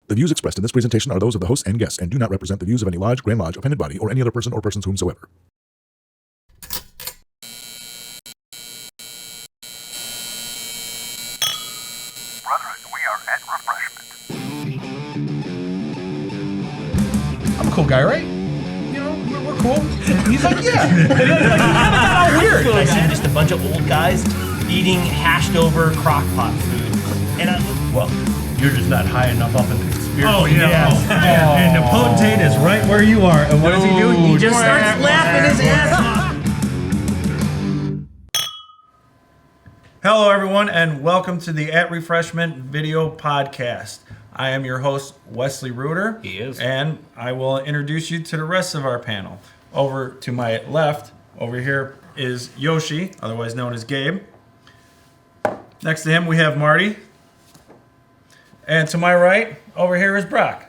The views expressed in this presentation are those of the hosts and guests and do not represent the views of any lodge, Grand Lodge, appended body, or any other person or persons whomsoever. Brethren, we are at Refreshment. I'm a cool guy, right? You know, we're cool. He's like, yeah. How weird. I see just a bunch of old guys eating hashed over crock pot food. And Well, you're just not high enough up in the conspiracy. Oh, yeah. And the potentate is right where you are. And what does he do? He just starts laughing his ass off. Hello, everyone, and welcome to the At Refreshment video podcast. I am your host, Wesley Reuter. He is. And I will introduce you to the rest of our panel. Over to my left, over here, is Yoshi, otherwise known as Gabe. Next to him, we have Marty. And to my right, over here is Brock.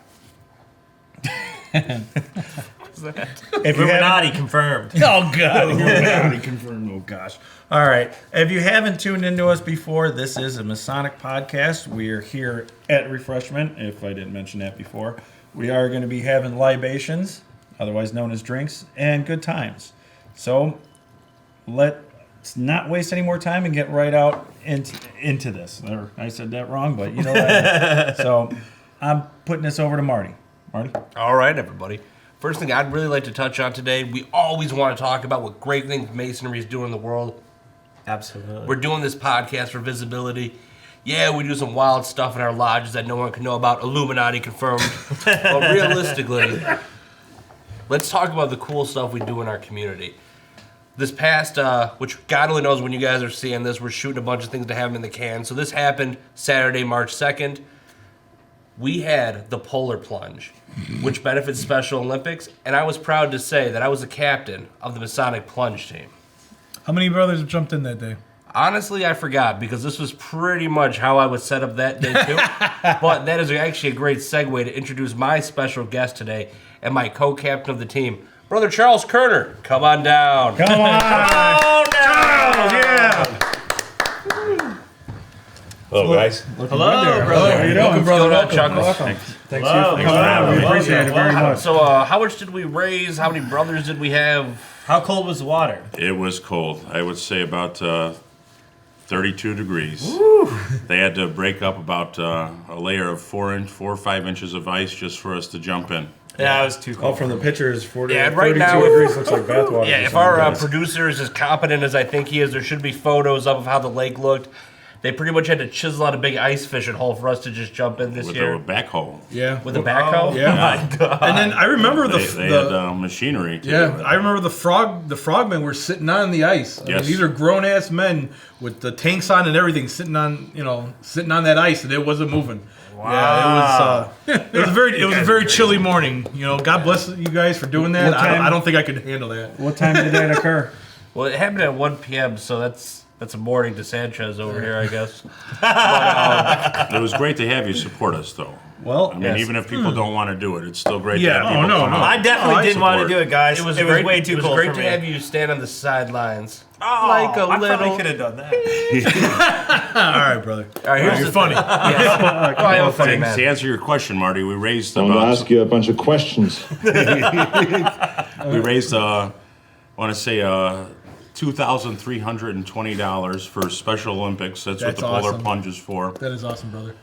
Illuminati confirmed. Oh, God. Illuminati confirmed. Oh, gosh. All right. If you haven't tuned into us before, this is a Masonic podcast. We are here at Refreshment, if I didn't mention that before. We are going to be having libations, otherwise known as drinks, and good times. So let's not waste any more time and get right out into this. Or I said that wrong, but you know what I mean. So I'm putting this over to Marty. Marty? All right, everybody. First thing I'd really like to touch on today, we always want to talk about what great things Masonry is doing in the world. Absolutely. We're doing this podcast for visibility. Yeah, we do some wild stuff in our lodges that no one can know about. Illuminati confirmed. But realistically, let's talk about the cool stuff we do in our community. This past, which God only knows when you guys are seeing this, we're shooting a bunch of things to have in the can. So this happened Saturday, March 2nd. We had the Polar Plunge, which benefits Special Olympics, and I was proud to say that I was the captain of the Masonic Plunge team. How many brothers jumped in that day? Honestly, I forgot because this was pretty much how I was set up that day too. But that is actually a great segue to introduce my special guest today and my co-captain of the team, Brother Charles Kerner. Come on down. Come on. Charles, Yeah. Hello, guys. Hello, brother. How you doing, brother? What's going on, Chuckles? Thanks for coming out. We appreciate it very much. So, how much did we raise? How many brothers did we have? How cold was the water? It was cold. I would say about 32 degrees. They had to break up about a layer of 4 or 5 inches of ice just for us to jump in. Yeah, it was too Oh, cold. from the pictures, 40, Yeah, right 32 now, degrees looks like bathwater. Yeah, if our producer is as competent as I think he is, there should be photos up of how the lake looked. They pretty much had to chisel out a big ice fishing hole for us to just jump in this With year. a backhoe. Yeah. With a backhoe? Yeah. My God. And then I remember They had machinery too. yeah, I remember the frogmen were sitting on the ice. I mean, Yes. these are grown ass men with the tanks on and everything, sitting on that ice, and it wasn't moving. Wow. Yeah, it was a very chilly morning. You know, God bless you guys for doing that. What time- I don't think I could handle that. What time did that occur? Well, it happened at 1 p.m., so that's a morning to Sanchez over here, I guess. It was great to have you support us, though. Well, I mean, even if people don't want to do it, it's still great Yeah, to have people no, come no. out. I definitely didn't want to do it, guys. It was way too It was cold great for to me. have you stand on the sidelines. Oh, like a I little. probably could have done that. All right, brother. All right, here's You're the funny. thing. Yes. Oh, I am a funny man. To answer your question, Marty, we raised I'm going to about ask you a bunch of questions. we raised I want to say $2,320 for Special Olympics. That's what That's the Polar awesome. Plunge is for. That is awesome, brother.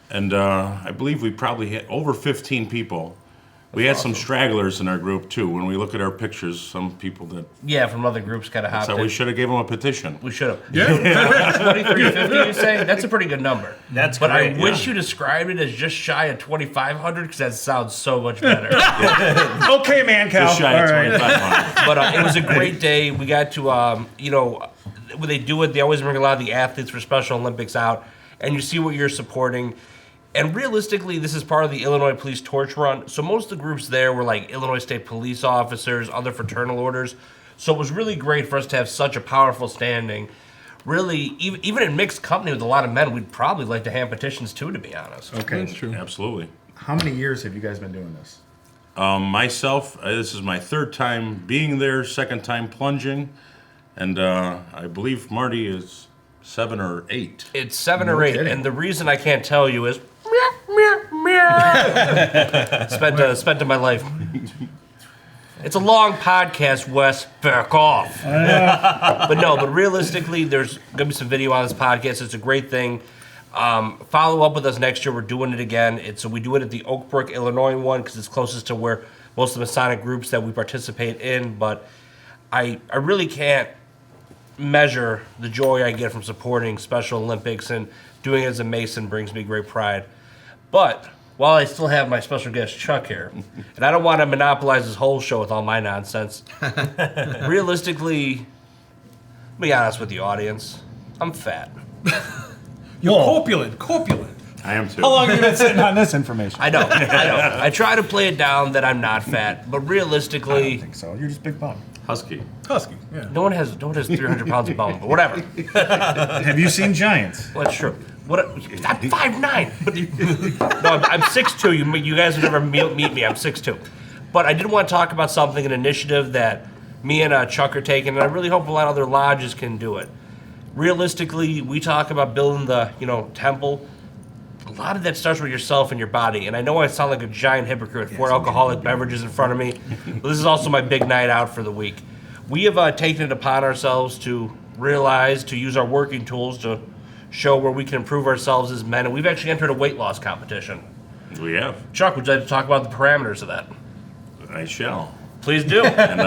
And I believe we probably hit over 15 people. We had some stragglers in our group too. When we look at our pictures, some people that Yeah, from other groups kind of hopped so in. we should have gave them a petition. We should have. Yeah. 2350, you say? That's a pretty good number. That's But great. I wish you described it as just shy of 2,500 because that sounds so much better. okay, man, Cal. Just shy of All right. 2,500. But it was a great day. We got to, when they do it, they always bring a lot of the athletes for Special Olympics out, and you see what you're supporting. And realistically, this is part of the Illinois Police Torch Run. So most of the groups there were like Illinois State Police officers, other fraternal orders. So it was really great for us to have such a powerful standing. Really, even in mixed company with a lot of men, we'd probably like to hand petitions too, to be honest. Okay. That's true. Absolutely. How many years have you guys been doing this? Myself, this is my third time being there, second time plunging, and I believe Marty is 7 or 8. It's 7 or No 8, kidding. and the reason I can't tell you is spent in my life. It's a long podcast, Wes. Back off. But realistically, there's gonna be some video on this podcast. It's a great thing. Follow up with us next year. We're doing it again. We do it at the Oak Brook, Illinois one because it's closest to where most of the Masonic groups that we participate in. But I really can't measure the joy I get from supporting Special Olympics, and doing it as a Mason brings me great pride. But while I still have my special guest Chuck here, and I don't want to monopolize this whole show with all my nonsense, realistically, be honest with the audience, I'm fat. You're corpulent. I am too. How long have you been sitting on this information? I know. I try to play it down that I'm not fat, but I don't realistically, think so. You're just big bone. Husky. Yeah. no one has 300 pounds of bone, but whatever. Have you seen giants? Well, that's true. I'm 5'9", but no, I'm 6'2". You guys would never meet me. I'm 6'2". But I did want to talk about something, an initiative that me and Chuck are taking, and I really hope a lot of other lodges can do it. Realistically, we talk about building the temple. A lot of that starts with yourself and your body. And I know I sound like a giant hypocrite with 4 alcoholic beverages in front of me, but this is also my big night out for the week. We have taken it upon ourselves to realize, to use our working tools to show where we can improve ourselves as men. And we've actually entered a weight loss competition. We have. Chuck, would you like to talk about the parameters of that? I shall. Please do. And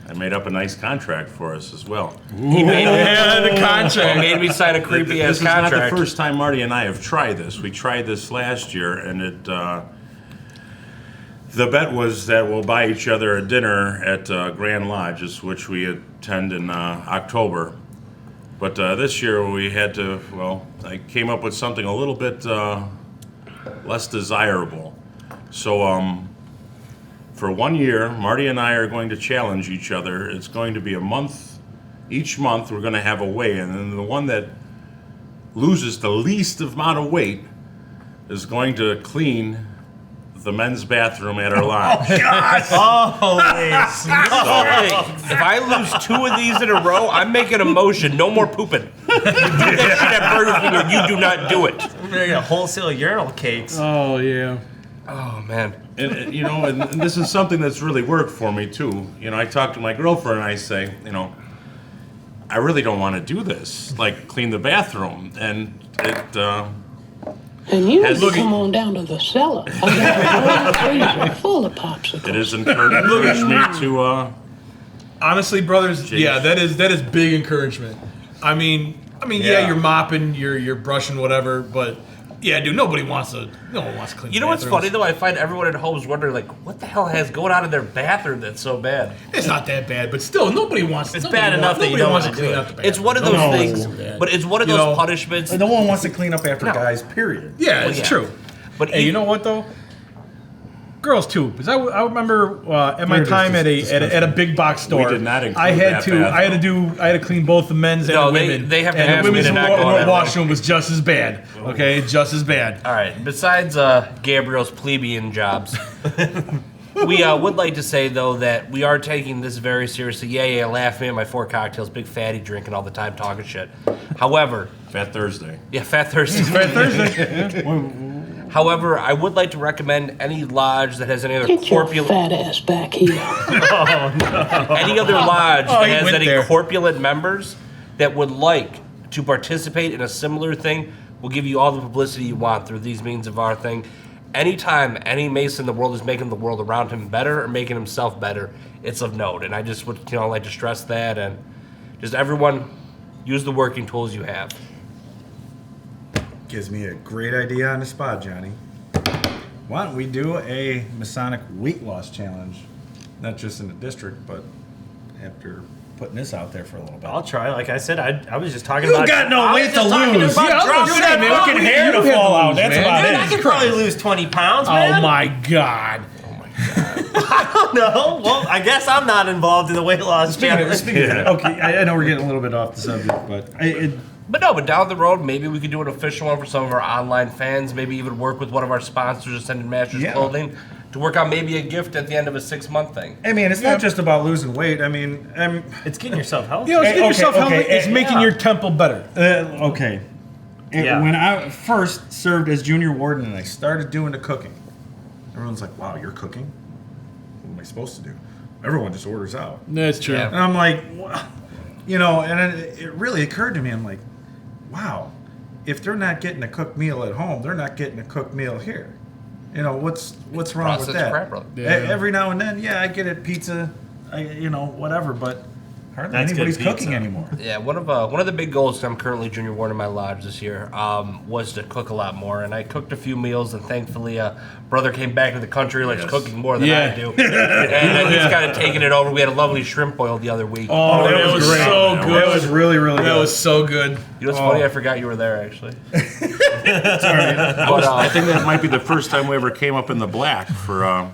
I made up a nice contract for us as well. He made the contract. made me sign a creepy ass This is not contract. the first time Marty and I have tried this. We tried this last year, and the bet was that we'll buy each other a dinner at Grand Lodges, which we attend in October. But this year we had to, I came up with something a little bit less desirable. So for 1 year, Marty and I are going to challenge each other. It's going to be a month. Each month we're going to have a weigh-in, and the one that loses the least amount of weight is going to clean the men's bathroom at our lodge. Holy If I lose 2 of these in a row, I'm making a motion. No more pooping. You do that shit at Burger King, or you do not do it. We're gonna wholesale urinal cakes. Oh yeah. Oh man. And and this is something that's really worked for me too. I talk to my girlfriend and I say, I really don't want to do this, like clean the bathroom, and it. And you need to come on down to the cellar. I got a whole freezer full of popsicles. It has encouraged me to. Honestly, brothers, yeah, that is big encouragement. I mean, yeah, you're mopping, you're brushing, whatever, but yeah, dude, no one wants to clean. You know what's funny though? I find everyone at home is wondering, like, what the hell has going on in their bathroom that's so bad? It's not that bad, but still, nobody wants. It's bad enough that you don't wants want to to clean do up it. the bathroom. It's one of those things, but it's one of those punishments. No one wants to clean up after guys, period. Yeah, it's yeah. true. But Hey, you know what though? Girls too, because I remember at my They're time just at a big box store, did not include I had that to I had to clean both the men's and No, the they- women. they have to and ask the me women's to not go that way. washroom was just as bad. Okay, just as bad. All right. Besides Gabriel's plebeian jobs, we would like to say though that we are taking this very seriously. Yeah, laughing at my 4 cocktails, big fatty drinking all the time, talking shit. However, Fat Thursday. yeah, Fat Thursday. Fat Thursday. However, I would like to recommend any lodge that has any other Get your corpulent, fat ass back here. any other lodge Oh, that he has went any there. corpulent members that would like to participate in a similar thing. We'll give you all the publicity you want through these means of our thing. Anytime any Mason in the world is making the world around him better or making himself better, it's of note. And I just would like to stress that, and just everyone use the working tools you have. Gives me a great idea on the spot, Johnny. Why don't we do a Masonic weight loss challenge? Not just in the district, but after putting this out there for a little bit. I'll try. Like I said, I was just talking You about. got no I was weight just to talking lose. about Yeah, I was dropping gonna say, that man, ball. look at hair to you have fall to out. lose, That's man. about Dude, it. I could probably lose 20 pounds, man. Oh my God. No, well, I guess I'm not involved in the weight loss challenge. Okay, I know we're getting a little bit off the subject, but But down the road, maybe we could do an official one for some of our online fans. Maybe even work with one of our sponsors, Ascended Masters Yeah. Clothing, to work out maybe a gift at the end of a 6-month thing. I mean, it's not just about losing weight. I mean, It's getting yourself healthy. You know, Hey, get yourself okay, healthy. It's making yeah. your temple better. okay. Yeah. When I first served as junior warden and I started doing the cooking, Everyone's like, wow, you're cooking? What am I supposed to do? Everyone just orders out. That's true. Yeah. And I'm like, wow. You know, and it really occurred to me, I'm like, wow, if they're not getting a cooked meal at home, they're not getting a cooked meal here. You know, what's wrong with Processed that? crap, brother. Yeah. Every now and then, yeah, I get it, pizza, whatever, but hardly That's good anybody's pizza. cooking anymore. Yeah, one of the big goals, I'm currently junior ward in my lodge this year, was to cook a lot more. And I cooked a few meals, and thankfully, brother came back to the country, likes cooking more than I do. And he's kind of taken it over. We had a lovely shrimp boil the other week. Oh, that was great. so good. That was really, really good. That was so good. You know what's funny? I forgot you were there, actually. I think that might be the first time we ever came up in the black for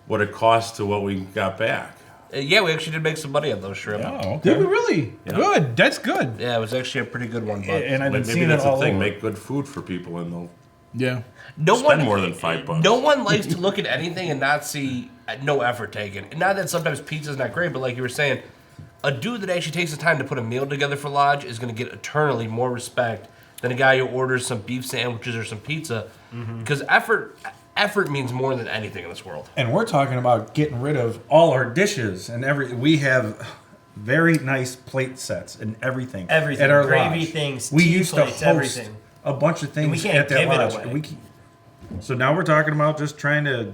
what it cost to what we got back. Yeah, we actually did make some money on those shrimp. Oh, okay. Did we really? Good. That's good. Yeah, it was actually a pretty good one. But And I've been Maybe seeing that's it the all thing. over. Make good food for people, and they'll Yeah. no spend more than $5. No one likes to look at anything and not see no effort taken. And not that sometimes pizza's not great, but like you were saying, a dude that actually takes the time to put a meal together for lodge is going to get eternally more respect than a guy who orders some beef sandwiches or some pizza. Because effort means more than anything in this world. And we're talking about getting rid of all our dishes and we have very nice plate sets and everything. Everything. At our Gravy lodge. things, We tea used plates, to host everything. a bunch of things we can't at that give it lodge. away. So now we're talking about just trying to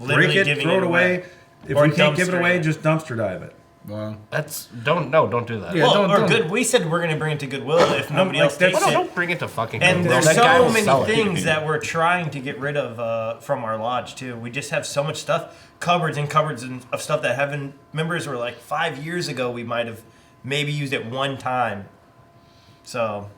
Literally break it, giving throw it it away. away. If Or we can't give it dumpster away, it. just dumpster dive it. Wow. Don't do that. Yeah, don't- Good. We said we're going to bring it to Goodwill if nobody like else that's- takes Well, no, it. don't bring it to fucking And Goodwill. there's That guy so will sell many it. things that we're trying to get rid of from our lodge too. We just have so much stuff, cupboards of stuff that haven't. Members were like 5 years ago. We might have maybe used it one time. So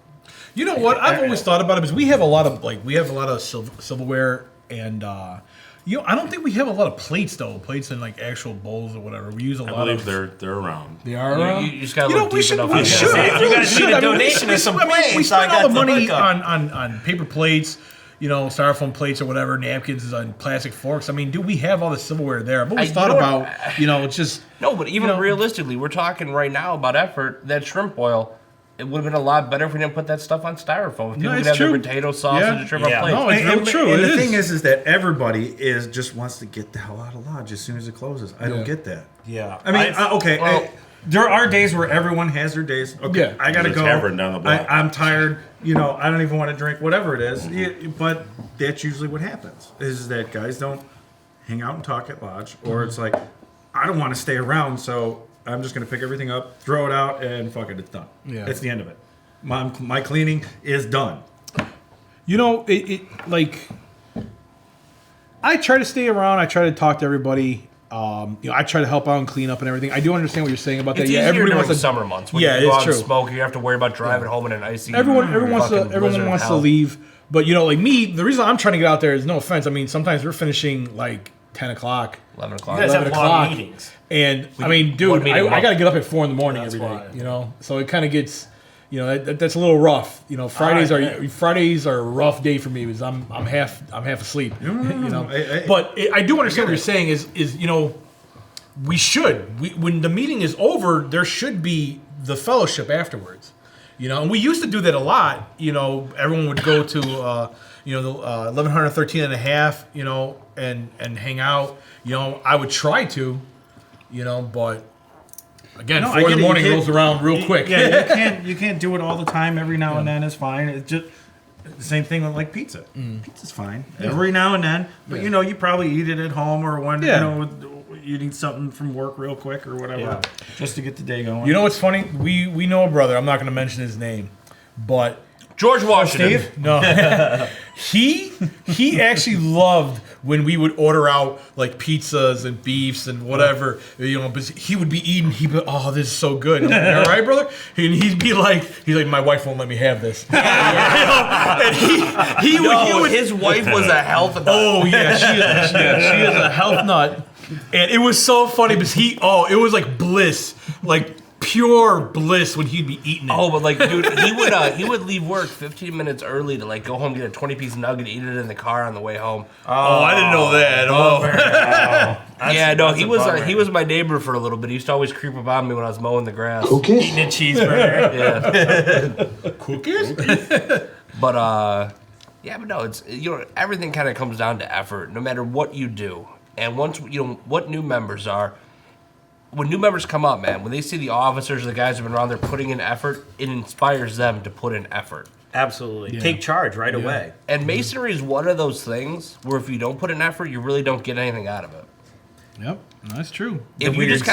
You know what? I've always thought about it because we have a lot of silverware and I don't think we have a lot of plates though. Plates and like actual bowls or whatever. We use a I lot believe of. they're around. They are around. You just gotta You know, look we deep should. enough. We into should. it. If you guys We need should. a donation of some we plates, spend I all got the the money hookup. on paper plates. Styrofoam plates or whatever, napkins on plastic forks. I mean, we have all the silverware there. I've always thought about, it's just. No, but even realistically, we're talking right now about effort. That shrimp boil, it would have been a lot better if we didn't put that stuff on styrofoam. If people could it's have true. their potato sausage Yeah. and shrimp on Yeah. plates. No, it's real true. And It the is. thing is that everybody just wants to get the hell out of lodge as soon as it closes. I Yeah. don't get that. yeah, I mean, there are days where everyone has their days. Okay, Yeah. I gotta There's a go. tavern down the block. I'm tired. I don't even want to drink. Whatever it is, but that's usually what happens. Is that guys don't hang out and talk at lodge, or it's like I don't want to stay around, so I'm just gonna pick everything up, throw it out, and fuck it, it's done. Yeah. That's the end of it. My cleaning is done. I try to stay around. I try to talk to everybody. I try to help out and clean up and everything. I do understand what you're saying about that. It's Yeah, easier everybody during wants to. summer months when Yeah, you go it's out and true. smoke. You have to worry about driving home in an icy. Everyone wants fucking blizzard everyone of wants to hell. leave, but like me, the reason I'm trying to get out there is no offense. I mean, sometimes we're finishing like 10 o'clock, 11 you o'clock. guys have 11 long o'clock. meetings. And I mean, one dude, meeting a I month. got to get up at 4 in the morning every day. So it kind of gets. That's a little rough. Fridays are a rough day for me because I'm half asleep. But I do understand what you're saying is when the meeting is over, there should be the fellowship afterwards. And we used to do that a lot. Everyone would go to the 1113 and a half, and hang out. I would try to, but. Again, 4 in the morning rolls around real quick. Yeah, you can't do it all the time. Every now and then is fine. It's just the same thing with like pizza. Pizza's fine every now and then, but you probably eat it at home or when you need something from work real quick or whatever, just to get the day going. You know what's funny? We know a brother. I'm not going to mention his name, but George Washington. Steve? no, he actually loved when we would order out like pizzas and beefs and whatever, but he would be eating. He'd be, oh, this is so good. I'm like, all right, brother. And he's like, my wife won't let me have this. And he would. His wife was a health nut. Oh yeah, she is a health nut, and it was so funny because it was like bliss, like pure bliss when he'd be eating it. Oh, but like, dude, he would leave work 15 minutes early to like go home, get a 20-piece nugget, eat it in the car on the way home. Oh, I didn't know that. Yeah, no, he was my neighbor for a little bit. He used to always creep up on me when I was mowing the grass. Cookies? Eating a cheeseburger. Yeah, Cookies? but Yeah, but no, it's everything kind of comes down to effort, no matter what you do. And once what new members are, when new members come up, man, when they see the officers or the guys who've been around there putting in effort, it inspires them to put in effort. Absolutely. Yeah. Take charge right away. And Masonry is one of those things where if you don't put in effort, you really don't get anything out of it. Yep, that's true. If you just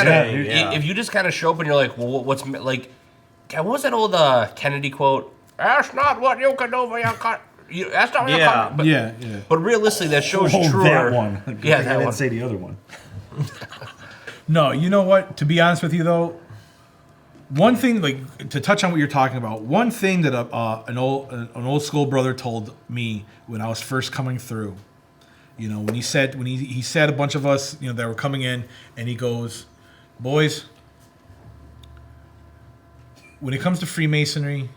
kind of show up and you're like, well, what's like, what was that old Kennedy quote? That's not what you can do for your country. That's not what you can. But, Yeah. But realistically, that shows truer. That one. Yeah, I that didn't one. say the other one. No, you know what? To be honest with you, though, one thing, like to touch on what you're talking about, one thing that an old school brother told me when I was first coming through, when he said a bunch of us, that were coming in, and he goes, boys, when it comes to Freemasonry,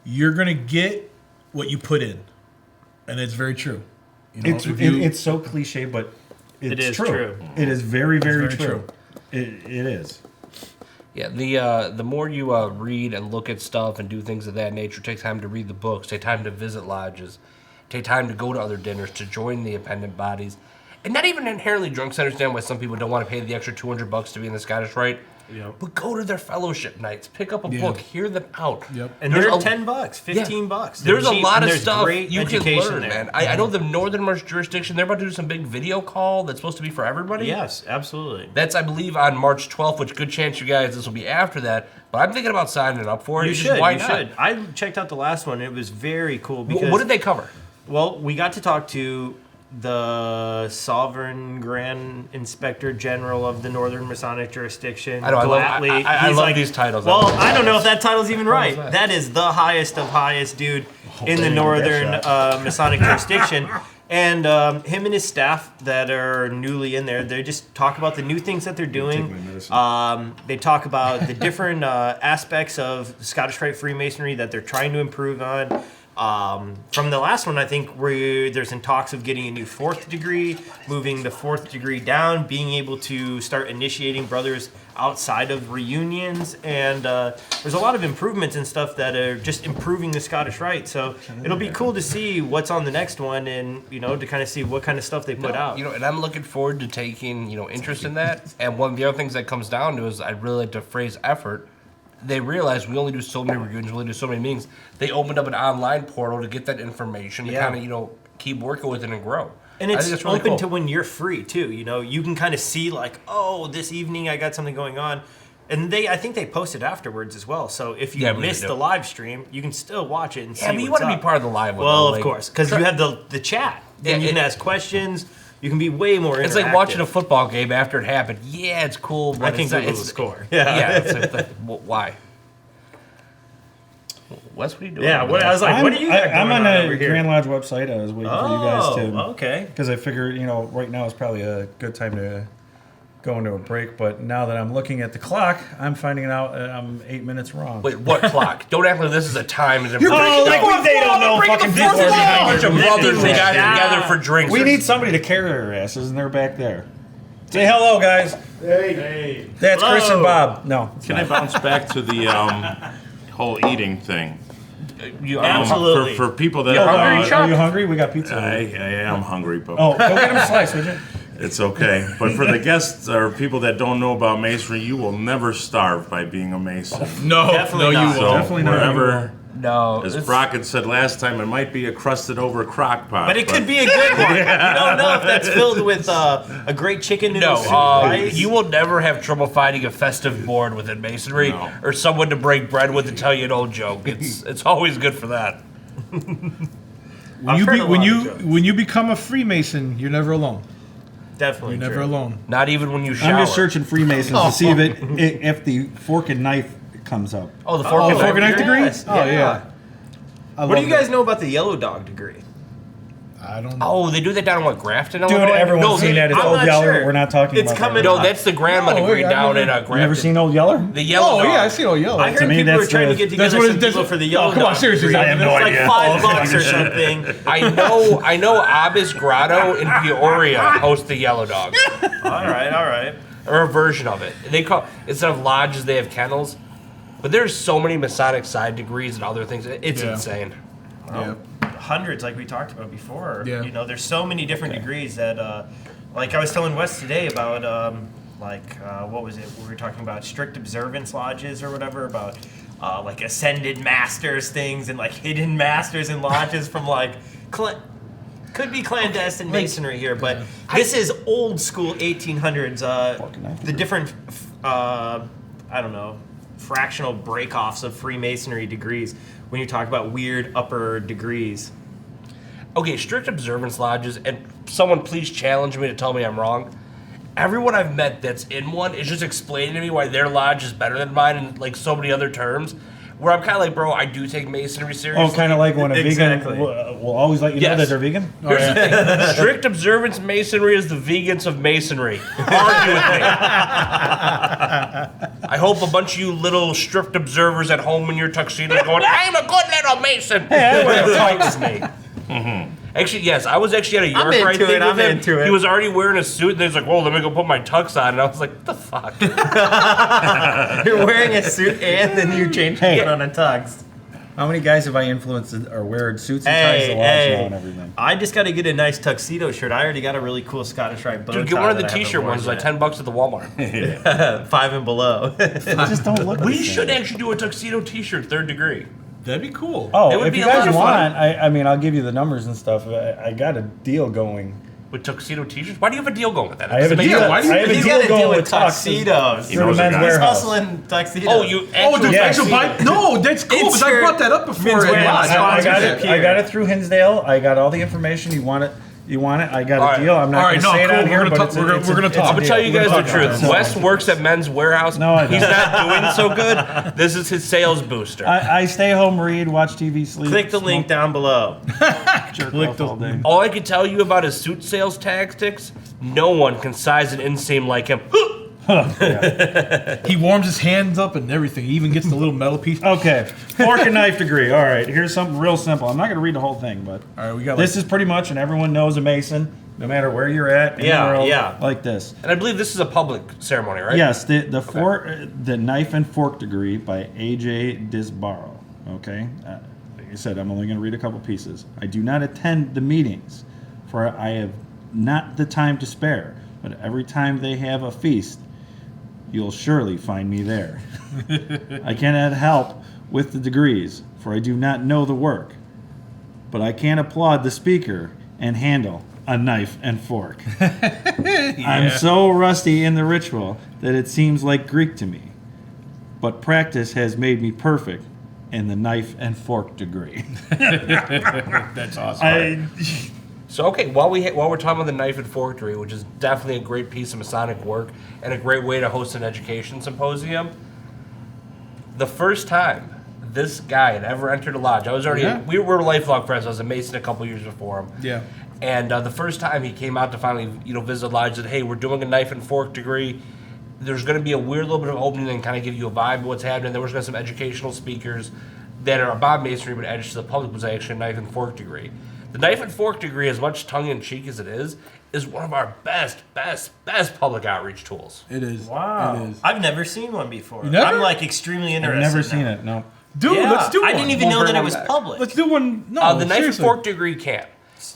you're gonna get what you put in, and it's very true. It's so cliche, but it's It is true. true. It is very, very, very true. It is. Yeah, the more you read and look at stuff and do things of that nature, take time to read the books, take time to visit lodges, take time to go to other dinners, to join the appendant bodies, and not even inherently drunks. I understand why some people don't want to pay the extra $200 to be in the Scottish Rite. Yep. But go to their fellowship nights, pick up a book, hear them out. Yep. And There's they're a- $10, $15. There's a cheap, lot and of there's stuff great you can education learn, there. man. I know the northernmost jurisdiction, they're about to do some big video call that's supposed to be for everybody. Yes, absolutely. That's, I believe, on March 12th, which good chance you guys, this will be after that. But I'm thinking about signing up for it. You Just should. Why You not? should. I checked out the last one. It was very cool. Because, What did they cover? Well, we got to talk to the Sovereign Grand Inspector General of the Northern Masonic Jurisdiction. I know, I He's love these titles. Well, I don't know if that title's even right. that? That is the highest of highest dude in the Northern Masonic Jurisdiction. And him and his staff that are newly in there, they just talk about the new things that they're doing. They talk about the different aspects of Scottish Rite Freemasonry that they're trying to improve on. From the last one, I think there's in talks of getting a new 4th degree, moving the 4th degree down, being able to start initiating brothers outside of reunions, and there's a lot of improvements and stuff that are just improving the Scottish Rite. So it'll be cool to see what's on the next one, and to kind of see what kind of stuff they put out. And I'm looking forward to taking interest in that. And one of the other things that comes down to is I'd really like to phrase effort. They realized we only do so many reunions, we only do so many meetings. They opened up an online portal to get that information to kind of keep working with it and grow. And I it's think that's really open cool. to when you're free too. You can kind of see like, oh, this evening I got something going on, and I think they post it afterwards as well. So if you missed the live stream, you can still watch it and see. Yeah, but you want to be part of the live one. Well, though, of course, because you have the chat. And you can ask questions. You can be way more interactive. It's like watching a football game after it happened. Yeah, it's cool, but I think it's Google will score. Yeah, it's like why? Wes, what are you doing? Yeah, over there? I was like, what are you got I'm going on over the here? Grand Lodge website. I was waiting for you guys to. Okay. Because I figured, right now is probably a good time to go into a break. But now that I'm looking at the clock, I'm finding out that I'm 8 minutes wrong. Wait, what clock? Don't act like this is a time. Oh, like they don't know fucking This is a bunch of brothers that got Yeah. together for drinks. We need somebody to carry our asses, and they're back there. Say hello, guys. Hey. That's Chris and Bob. No. Can I bounce back to the whole eating thing? Absolutely. For people that Are you hungry? We got pizza. I am hungry, but Go get him a slice, would you? it's okay. But for the guests or people that don't know about masonry, you will never starve by being a mason. No, Definitely not. you So won't. Definitely not. wherever, No. as Brock had said last time, it might be a crusted over crock pot. But it could be a good one. You don't know if that's filled with a great chicken noodle soup, rice. You will never have trouble finding a festive board within masonry No. or someone to break bread with to tell you an old joke. It's always good for that. When you become a Freemason, you're never alone. Definitely You're never true. alone. Not even when you shower. I'm just searching Freemasons to see if the fork and knife comes up. Oh, the fork Oh, and fork and knife. knife degree? Yes, Oh yeah. yeah. What do you guys know about the yellow dog degree? I don't know. Oh, they do that down in Grafton, Dude, Illinois? everyone's no, seen that. It's I'm Old not Yeller. sure. We're not talking It's about coming that. No, that's the grandma No, degree I've down in never- Grafton. You never seen Old Yeller? The yellow Oh dog. yeah, I see. Oh yellow. I heard me, people were that's trying to the- get together what some it- people for the yellow Oh, come on, dog seriously, degree. I have It no was idea. like $5 or something. I know Abbas Grotto in Peoria hosts the yellow dog. All right. Or a version of it. They call instead of lodges, they have kennels. But there's so many Masonic side degrees and other things. It's Yeah. insane. Yeah. hundreds, like we talked about before. Yeah. You know, there's so many different degrees that, like I was telling Wes today about, what was it? We were talking about strict observance lodges or whatever, about like ascended masters things and like hidden masters and lodges from like, could be clandestine masonry here, but this is old school 1800s. The different, fractional break-offs of Freemasonry degrees when you talk about weird upper degrees. Okay, strict observance lodges, and someone please challenge me to tell me I'm wrong. Everyone I've met that's in one is just explaining to me why their lodge is better than mine in like so many other terms. Where I'm kind of like, bro, I do take masonry seriously. Oh, kind of like when a Exactly. vegan will always let you know that they're vegan? Here's the thing. Strict observance masonry is the vegans of masonry. Argue with me. I hope a bunch of you little strict observers at home in your tuxedos going, I'm a good little mason. Hey, I wear a Tux me. Actually, yes, I was actually at a York into Rite thing it, with I'm him. into it. He was already wearing a suit, and he's like, "Whoa, let me go put my tux on." And I was like, "What the fuck?" You're wearing a suit and then you change to put on a tux. How many guys have I influenced that are wearing suits and ties to lodge now and everything? I just got to get a nice tuxedo shirt. I already got a really cool Scottish Rite bow tie. Dude, get one of the that I haven't T-shirt worn ones, like yet. $10 at the Walmart. 5 and below. They just don't look We the should same. actually do a tuxedo T-shirt, 3rd degree. That'd be cool. Oh, It would if be you a lot guys of fun. want, I mean, I'll give you the numbers and stuff. I got a deal going. With tuxedo T-shirts? Why do you have a deal going with that? I have a Doesn't make deal. sense. why do you- I have a He's deal got a going deal with with tuxedos. tuxedos. For the men's guys. warehouse. Hustling tuxedos. Oh, you Oh, actually dude, Yeah. actual buy? No, that's cool. It's Because I your brought that up before. men's at warehouse. Lodge. I got Sponsorship it. I got it through Hinsdale. I got all the information. You want it? You want it? I got All a right. deal. I'm not All going right, to no, say it cool. on here, We're but gonna it's talk- a- we're it's a- gonna it's talk. a I'm gonna tell deal. you We're guys the gonna talk truth. about it. Wes works at Men's Warehouse. No, I He's don't. not doing so good. This is his sales booster. I stay home, read, watch TV, sleep. Click the link down below. Jerk off all day. All I can tell you about his suit sales tactics, no one can size an inseam like him. He warms his hands up and everything. He even gets the little metal piece. Okay, fork and knife degree. All right, here's something real simple. I'm not going to read the whole thing, but All right, we got this is pretty much, and everyone knows a Mason, no matter where you're at in Yeah, the world, yeah. like this. And I believe this is a public ceremony, right? Yes, the knife and fork degree by A.J. Disbaro. Okay, like I said, I'm only going to read a couple pieces. I do not attend the meetings, for I have not the time to spare. But every time they have a feast, you'll surely find me there. I cannot help with the degrees, for I do not know the work. But I can applaud the speaker and handle a knife and fork. I'm so rusty in the ritual that it seems like Greek to me. But practice has made me perfect in the knife and fork degree. That's awesome. So okay, while we're talking about the knife and fork degree, which is definitely a great piece of Masonic work and a great way to host an education symposium, the first time this guy had ever entered a lodge, I was already we were lifelong friends. I was a Mason a couple years before him. Yeah. And the first time he came out to finally visit the lodge, said, "Hey, we're doing a knife and fork degree. There's going to be a weird little bit of opening and kind of give you a vibe of what's happening. There was going to be some educational speakers that are about masonry, but edged to the public was actually a knife and fork degree." The knife and fork degree, as much tongue-in-cheek as it is one of our best public outreach tools. It is. Wow. It is. I've never seen one before. never? I'm like extremely I've interested. never seen now. it, no. Dude, Yeah, let's do one. I didn't even We'll know bring that it one was back. public. Let's do one. No, The knife and seriously. fork degree can't.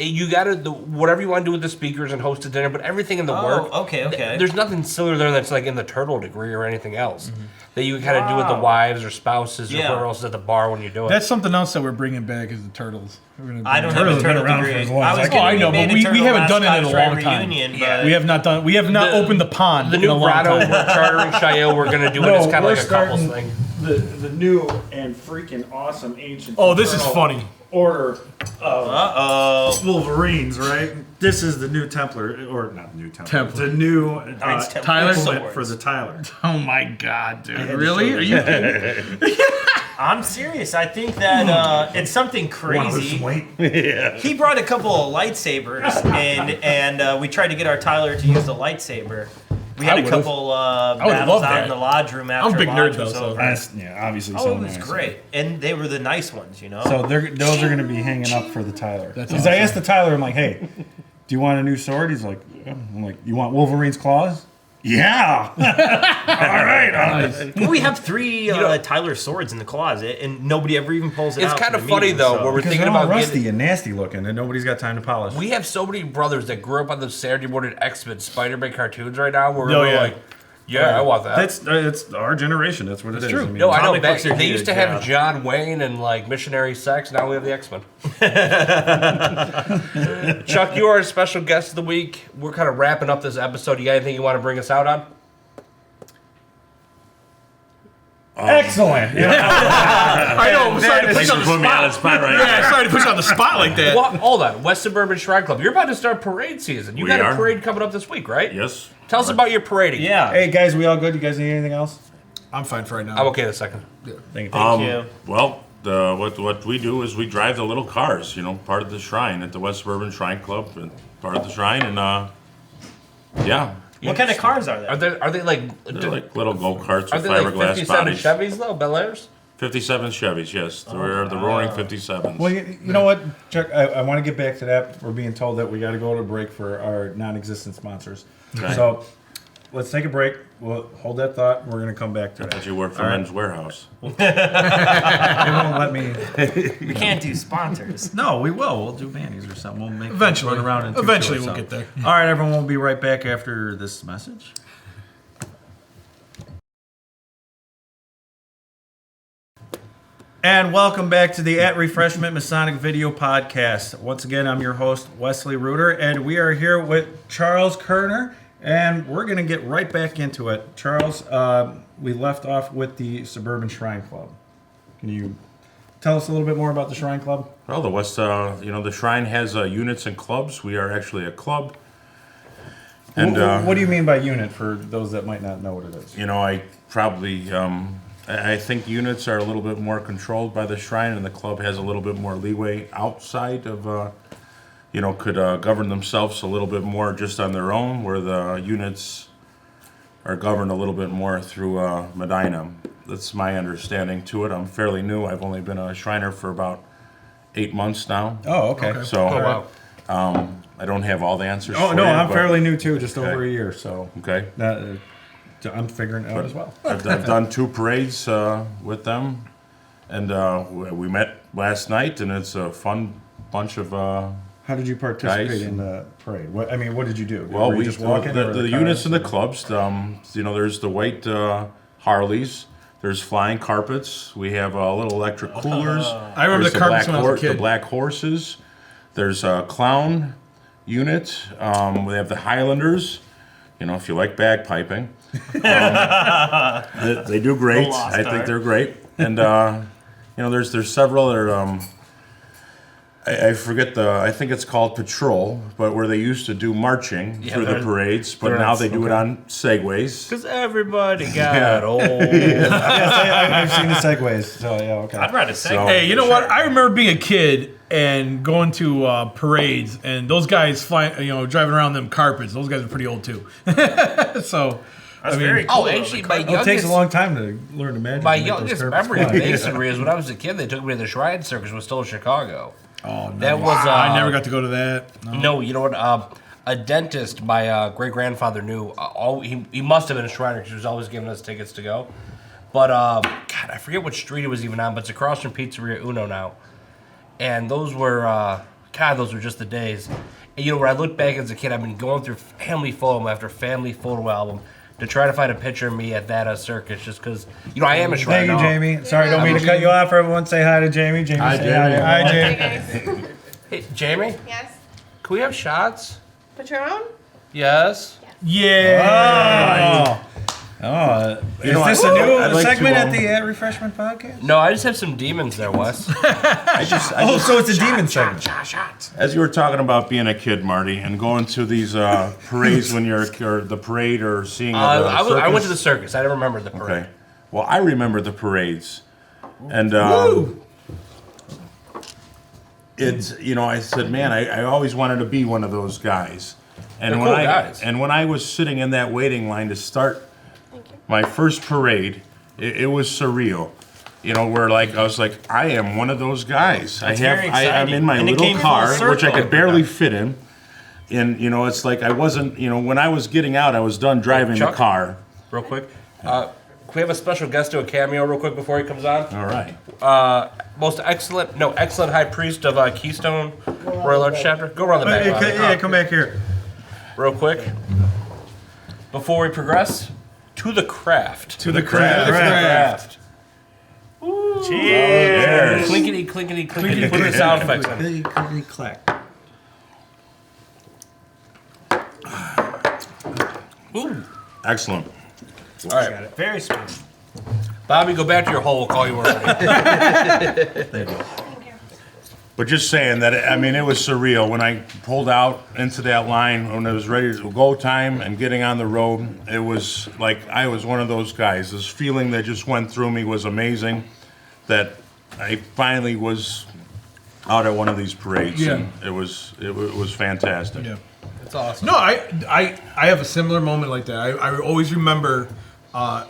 You got to whatever you want to do with the speakers and host a dinner, but everything in the work. okay. There's nothing sillier there that's like in the turtle degree or anything else that you can kind of do with the wives or spouses or Yeah. whoever else is at the bar when you do it. That's something else that we're bringing back is the turtles. We're gonna I don't bring- have a Turtles have been turtle around for degree. as long as I was I can. gonna Oh, I know, be but made a we turtle haven't last done it in a Scottish Rite long time. reunion, Yeah. but We have not done. We have not opened the pond. The in new a long grotto time. we're chartering Chaillot, we're going to do it as kind of like a couples thing. The new and freaking awesome ancient. Oh, this is eternal funny. Order of uh-oh. Wolverines, right? This is the new Templar, or not new Templar. Templar. The new Knights Templar Tyler? implement swords. for the Tyler. Oh my God, dude! to Really? show Are you kidding? I'm serious. I think that it's something crazy. He brought a couple of lightsabers, and we tried to get our Tyler to use the lightsaber. We had I a would've. couple would've battles loved out that. in the lodge room after I'm a big lodge nerd, was though, so- over. Obviously. Oh, so it was nice. great, and they were the nice ones, you know. So those are going to be hanging up for the Tyler. That's Because I awesome. asked the Tyler, I'm like, hey, do you want a new sword? He's like, yeah. I'm like, you want Wolverine's claws? Yeah. All right. Well, we have 3 Tyler swords in the closet, and nobody ever even pulls it It's out. kind for of the funny meeting, though, so- where we're Because thinking they're all about rusty getting. and nasty looking, and nobody's got time to polish. We have so many brothers that grew up on the Saturday morning X-Men Spider-Man cartoons right now. Where Oh, we're yeah. like, yeah, I want that. It's our generation. That's what it is. true. I mean, No, I know. Comic books are They used to huge, have John Wayne and like missionary sex. Now we have the X-Men. Chuck, you are a special guest of the week. We're kind of wrapping up this episode. You got anything you want to bring us out on? excellent. I know. I'm sorry to put Thanks you for on the putting me on the spot. spot right Yeah, there. sorry to put you on the spot like that. Well, hold on. West Suburban Shrine Club. You're about to start parade season. You We got a are. parade coming up this week, right? Yes. Tell us about your parading. Yeah. Hey guys, we all good? You guys need anything else? I'm fine for right now. I'm okay in a second. Thank you. Thank you. Well, what we do is we drive the little cars, part of the shrine at the West Suburban Shrine Club, and part of the shrine, and yeah, What kind of cars are there? Are they like? they're like little go-karts Are with they like fiberglass 57 bodies. Chevys though? Bel Airs? 57 Chevys, yes. They're the Roaring 57s. Well, you know what, Chuck? I want to get back to that. We're being told that we got to go to break for our non-existent sponsors. Okay. So let's take a break. We'll hold that thought. We're going to come back to I that. thought you worked for All right. Men's Warehouse. They won't let me. We can't do sponsors. No, we will. We'll do Manny's or something. We'll make Eventually. run around. In Eventually 2 we'll shorts, get so. there. All right, everyone. We'll be right back after this message. And welcome back to the At Refreshment Masonic Video Podcast. Once again, I'm your host, Wesley Reuter, and we are here with Charles Kerner, and we're going to get right back into it. Charles, we left off with the Suburban Shrine Club. Can you tell us a little bit more about the Shrine Club? Well, the West, the shrine has units and clubs. We are actually a club. And What do you mean by unit for those that might not know what it is? I probably I think units are a little bit more controlled by the shrine, and the club has a little bit more leeway outside of could govern themselves a little bit more just on their own, where the units are governed a little bit more through Medina. That's my understanding to it. I'm fairly new. I've only been a Shriner for about 8 months now. Oh, okay. So wow. I don't have all the answers. Oh, for no, you, I'm but- fairly new too, just over Okay. a year, so Okay. I'm figuring it out as well. I've done 2 parades with them, and we met last night, and it's a fun bunch of. How did you participate Guys. in the parade? What did you do? Well, Were you we just walking the, or the cars? units and the clubs. There's the white Harleys. There's flying carpets. We have little electric coolers. I remember There's the carpets when I was a The kid. black horses. There's a clown unit. We have the Highlanders. If you like bagpiping, they do great. The Lost I think Art. they're great. And there's several other. I forget I think it's called patrol, but where they used to do marching through the they're- parades, but now they do it on segways. Because everybody got old. Yes, I've seen the segues, so yeah, okay. I'd ride a Segway. So- Hey, you know what? I remember being a kid and going to parades, and those guys flying, driving around them carpets. Those guys are pretty old too. So, That's very cool. Oh, actually, my It takes youngest, a long time to learn to magic. my to make those youngest carpets memory of fly. masonry is when I was a kid. They took me to the Shrine Circus. Was still in Chicago. oh, no. That was. I never got to go to that. No. No, you know what? A dentist my great grandfather knew. He must have been a Shriner because he was always giving us tickets to go. But God, I forget which street it was even on. But it's across from Pizzeria Uno now. And those were those were just the days. And when I look back as a kid, I've been going through family photo after family photo album to try to find a picture of me at that circus, just because I am a Thank Shriner. you, Jamie. Sorry, don't mean to cut you off. Everyone say hi to Jamie. Jamie, Hi, say Jamie. Hi, Hey Jamie. guys. Hey, Jamie, Yes. can we have shots? Patron? Yes. Yeah. Oh, is know, this I- a new I'd like to, segment at the Refreshment Podcast? No, I just have some demons there, Wes. Oh, so it's a demon segment. As you were talking about being a kid, Marty, and going to these parades when you're or the parade or seeing the I went to the circus. circus. I never remember the parade. Okay. Well, I remember the parades, and it's I said, man, I always wanted to be one of those guys. And They're when cool I guys. and when I was sitting in that waiting line to start Thank you. my first parade, it was surreal. Where I was like, I am one of those guys. That's very I'm exciting. in my And it little came full car, which I circle. could barely fit in. And, it's like I wasn't, when I was getting out, I was done driving Chuck? the car. Real quick. Can we have a special guest do a cameo real quick before he comes on? All right. Excellent High Priest of Keystone Royal Arch chapter. Go around the back. Bobby. Come back here. Real quick. Before we progress, to the craft. To the craft. Cheers. Clinkety, clinkety, clinkety. Put the sound effects in. Clickety clack. Ooh. Excellent. All right. Very smooth. Bobby, go back to your hole. We'll call you early. But just saying that, it was surreal when I pulled out into that line when it was ready to go time and getting on the road. It was like I was one of those guys. This feeling that just went through me was amazing. That I finally was out at one of these parades. Yeah. And it was fantastic. Yeah. It's awesome. No, I have a similar moment like that. I always remember, what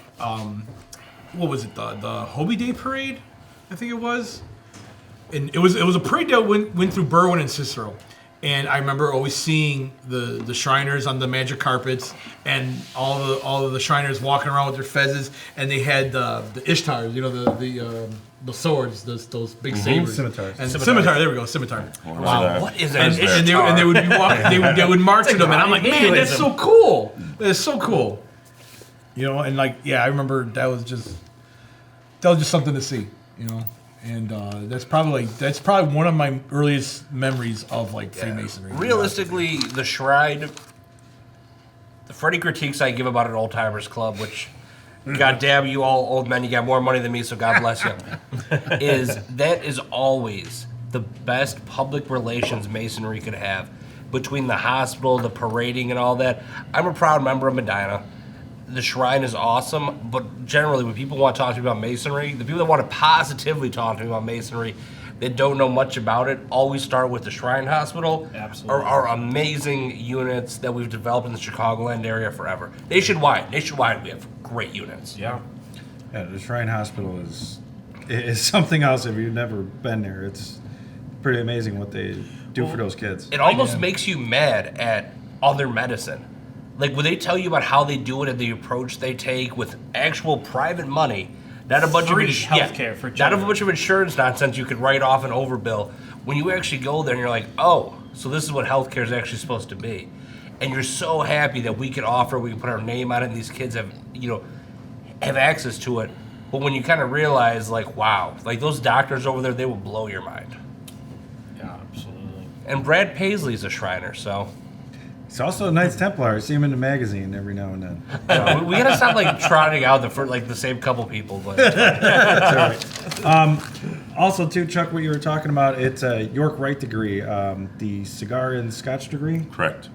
was it, the Hobie Day parade, I think it was, and it was a parade that went through Berwyn and Cicero, and I remember always seeing the Shriners on the magic carpets, and all of the Shriners walking around with their fezzes, and they had the Ishtars, the swords, those big sabers, Scimitars. and scimitar. There we go, scimitar. Wow. What is And, that? and they would be walking, they would march with them, and I'm like, man, that's so cool. That's so cool. And I remember that was just something to see, and that's probably one of my earliest memories of Freemasonry. Realistically, the shrine, the Freddie critiques I give about an old timers club, which, God damn you all old men, you got more money than me, so God bless you. is always the best public relations Masonry could have between the hospital, the parading, and all that. I'm a proud member of Medina. The shrine is awesome, but generally when people want to talk to me about Masonry, the people that want to positively talk to me about Masonry that don't know much about it always start with the Shrine Hospital. Absolutely. Are amazing units that we've developed in the Chicagoland area forever. Nationwide, we have great units. Yeah. Yeah, the Shrine Hospital is something else. If you've never been there, it's pretty amazing what they do for those kids. It almost makes you mad at other medicine. Like when they tell you about how they do it and the approach they take with actual private money, not a bunch Free of healthcare for not a children. bunch of insurance nonsense you could write off an overbill. When you actually go there and you're like, oh, so this is what healthcare is actually supposed to be, and you're so happy that we can put our name on it, and these kids have access to it. But when you kind of realize, wow, those doctors over there, they will blow your mind. Yeah, absolutely. And Brad Paisley's a Shriner, so. It's also a Knights Templar. I see him in the magazine every now and then. We gotta stop trotting out the same couple people, but Also, too, Chuck, what you were talking about, it's a York Rite degree, the cigar and scotch degree. Correct.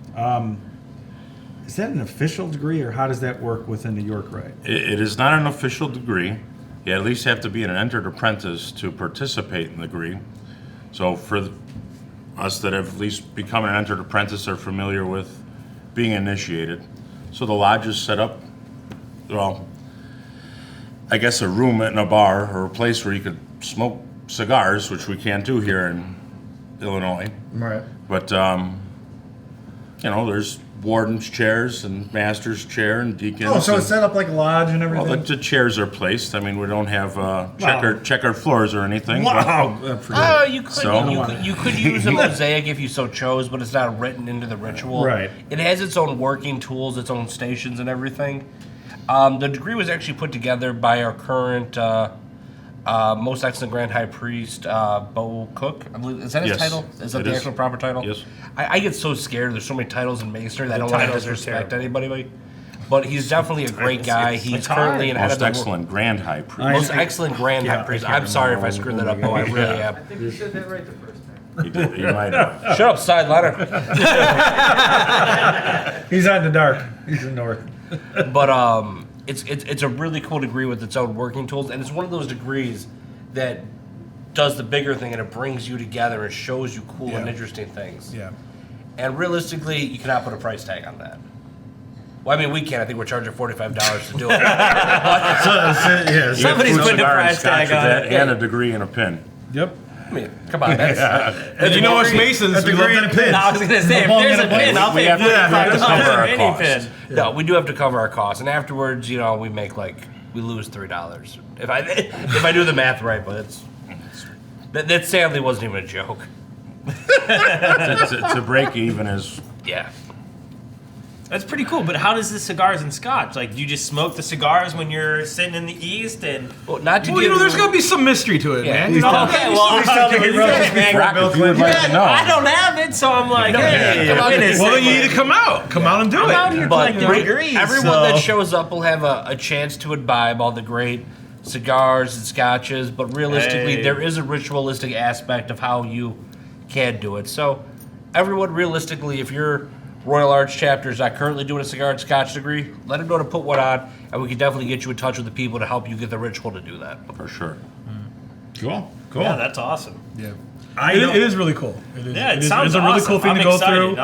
Is that an official degree, or how does that work within the York Rite? It is not an official degree. You at least have to be an entered apprentice to participate in the degree. So for us that have at least become an entered apprentice are familiar with being initiated. So the lodge is set up, well, I guess a room in a bar or a place where you could smoke cigars, which we can't do here in Illinois. Right. But, there's warden's chairs and master's chair and deacons. Oh, so and, it's set up like a lodge and everything? well, the chairs are placed. I mean, we don't have checkered floors or anything. Wow. you could So- you could use a mosaic if you so chose, but it's not written into the ritual. Right. It has its own working tools, its own stations, and everything. The degree was actually put together by our current most excellent Grand High Priest, Bo Cook. I believe is that his Yes, title? Is that it the is. actual proper title? Yes. I get so scared. There's so many titles in Masonry that I don't want to titles are disrespect terrible. anybody. But he's definitely a great guy. He's currently an head Most of the excellent Grand High Priest. most excellent Grand High Priest. I'm sorry if I screwed that up, Bo. I really am. You said that right the first time. You might have. Shut up, sideliner. He's out in the dark. He's in the north. But it's a really cool degree with its own working tools, and it's one of those degrees that does the bigger thing and it brings you together and shows you cool and interesting things. Yeah. And realistically, you cannot put a price tag on that. Well, I mean, we can. I think we're charging $45 to do it. Yeah. You get Somebody's fruit, putting a cigar, and price scotch tag with on that it. and a degree and a pin. Yep. I mean, come on. That's, And you know us Masons, we love that pin. I was gonna say, if there's a pin, I'll We pay have to cover $45 for our any costs. pin. No, we do have to cover our costs, and afterwards, we make we lose $3 if I do the math right. But that sadly wasn't even a joke. It's a break even as Yeah. That's pretty cool. But how does the cigars and scotch? Like, do you just smoke the cigars when you're sitting in the east? And Well, not to Well, give there's gonna be some mystery to it, Yeah. man. okay, well, I'm telling you, man. Rock, if you would like to know. I don't have it, so I'm like, hey, come on, wait a well, Well, then you second. need to come out and do I'm it. out here But collecting degrees. everyone so. that shows up will have a chance to imbibe all the great cigars and scotches, but realistically, Hey. there is a ritualistic aspect of how you can do it. So, everyone, realistically, if your Royal Arch chapter is not currently doing a cigar and scotch degree, let them know to put one on, and we can definitely get you in touch with the people to help you get the ritual to do that. for sure. Cool. Yeah, that's awesome. Yeah. I It know- is really cool. Yeah, it is sounds a really awesome. cool thing I'm to go excited. through.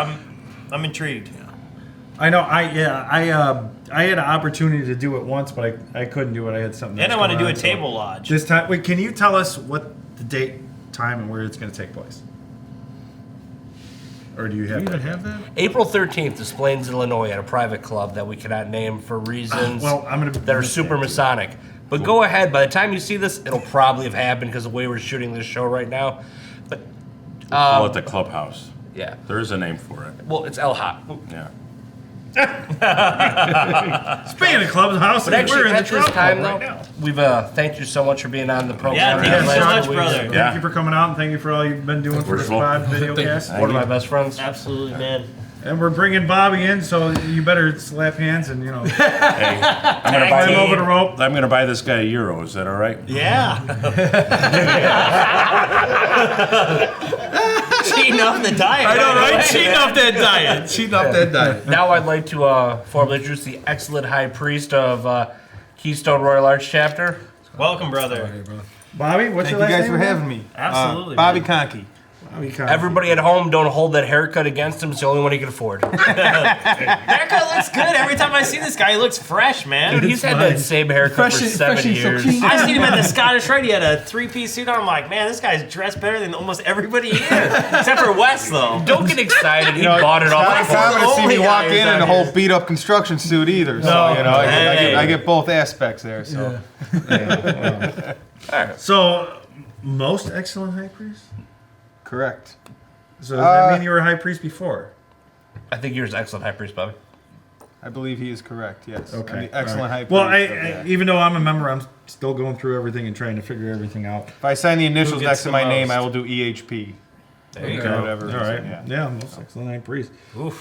I'm intrigued. I know. I had an opportunity to do it once, but I couldn't do it. I had something. And I else want to going do a on, table lodge. This time, wait. Can you tell us what the date, time, and where it's going to take place? Or do you Do have? you even that? have that? April 13th is Plains, Illinois, at a private club that we cannot name for reasons Well, I'm gonna that are miss super that, too. Masonic. But go ahead. By the time you see this, it'll probably have happened because of the way we're shooting this show right now. But Call it the clubhouse. yeah, There is a name for it. well, it's El Hot. Yeah. Speaking of clubhouse, But actually, we're in the at this Trump time, Club though, right now. we've thanked you so much for being on the program. Yeah, thank you Last so two much, weeks. brother. Yeah. Thank you for coming out, and thank you for all you've been doing for this Wonderful. pod video cast. One of my best friends. Absolutely, man. And we're bringing Bobby in, so you better slap hands and Hey, I'm gonna climb buy over the rope. I'm gonna buy this guy a euro. Is that all right? Yeah. Cheating off the diet. I know, right? away, Cheating man. off that diet. Cheating off that diet. Now I'd like to formally introduce the excellent High Priest of Keystone Royal Arch chapter. Welcome, brother. Bobby, what's Thank your you last guys name? for having me. Absolutely, Bobby man. Conkey. Bobby Conley. Everybody at home, don't hold that haircut against him. It's the only one he can afford. Haircut looks good. Every time I see this guy, he looks fresh, man. Dude, he's had that same haircut for 7 years. I seen him at the Scottish Rite. He had a three-piece suit on. I'm like, man, this guy's dressed better than almost everybody here, except for Wes, though. Don't get excited. He bought it off. Not the common to see me only walk hires in a out whole here. beat up construction suit either. So, I get both aspects there. So, So, most excellent high priest? correct. So does that mean you were a high priest before? I think you're an excellent High Priest, Bobby. I believe he is correct. Yes. Okay. I'm the excellent high priest. Well, of that. even though I'm a member, I'm still going through everything and trying to figure everything out. If I sign the initials gets next to the my name, most? I will do EHP. There you For go. whatever All right. reason, Yeah, most excellent high priest.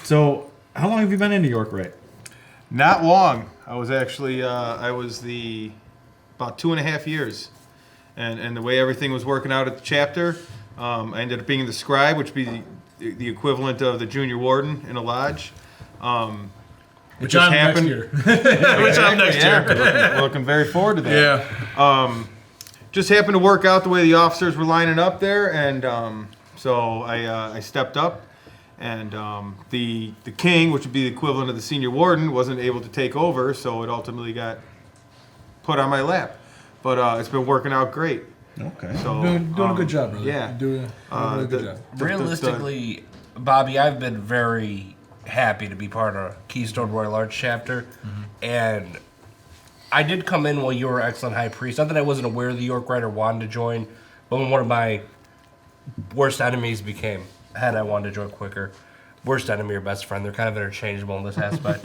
So, how long have you been in New York, right? Not long. I was actually about 2.5 years, and the way everything was working out at the chapter, I ended up being the scribe, which would be the equivalent of the junior warden in a lodge. Which just I'm next happened. year. Which I'm next year. Looking very forward to that. Yeah. Just happened to work out the way the officers were lining up there, and so I stepped up. And the king, which would be the equivalent of the senior warden, wasn't able to take over, so it ultimately got put on my lap. But it's been working out great. Okay. So Doing a good job, brother. yeah. You're doing a good job. Realistically, Bobby, I've been very happy to be part of Keystone Royal Arch chapter, and I did come in while you were excellent High Priest. Not that I wasn't aware the York Rider wanted to join, but when one of my worst enemies became, had I wanted to join quicker. Worst enemy or best friend, they're kind of interchangeable in this aspect.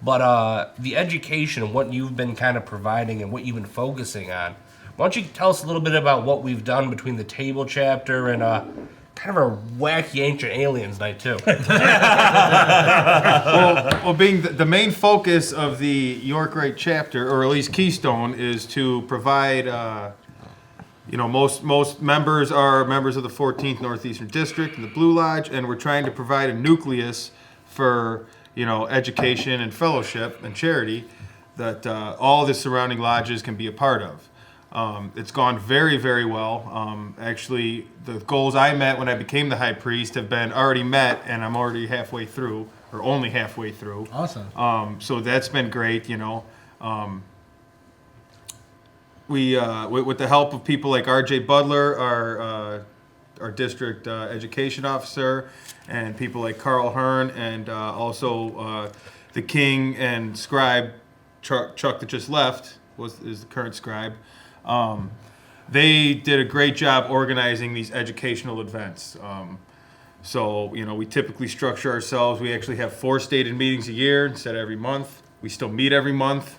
But the education and what you've been kind of providing and what you've been focusing on, why don't you tell us a little bit about what we've done between the table chapter and kind of a wacky ancient aliens night too? well, being the main focus of the York Rite chapter, or at least Keystone, is to provide. Most members are members of the 14th Northeastern District and the Blue Lodge, and we're trying to provide a nucleus for education and fellowship and charity that all the surrounding lodges can be a part of. It's gone very, very well. Actually, the goals I met when I became the high priest have been already met, and I'm already halfway through, or only halfway through. Awesome. So that's been great, we with the help of people like R.J. Butler, our district education officer, and people like Carl Hearn, and also the king and scribe Chuck that just left is the current scribe. They did a great job organizing these educational events. So, we typically structure ourselves. We actually have 4 stated meetings a year instead of every month. We still meet every month.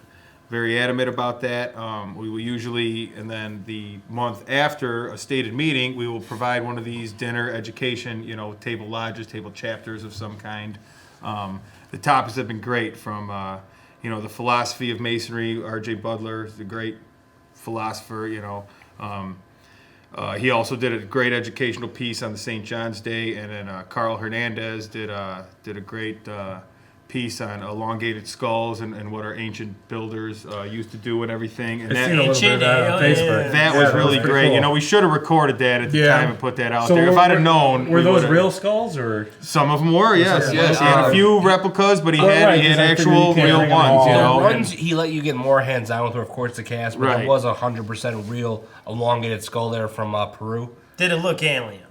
Very adamant about that. We will usually, and then the month after a stated meeting, we will provide one of these dinner education, table lodges, table chapters of some kind. The topics have been great from, the philosophy of Masonry. R.J. Butler is a great philosopher, he also did a great educational piece on the St. John's Day, and then Carl Hernandez did a great piece on elongated skulls and what our ancient builders used to do and everything. And I've seen a little bit of that on Facebook. that was really great. Cool. We should have recorded that at the time and put that out So there. If I'd have known, were those real skulls or? Some of them were, yes. He had a few replicas, but he had right, 'cause I figured actual you can't real bring them ones. all. The and- ones he let you get more hands on with were, of course, the cast, but Right. there was a 100% real elongated skull there from Peru. Did it look alien?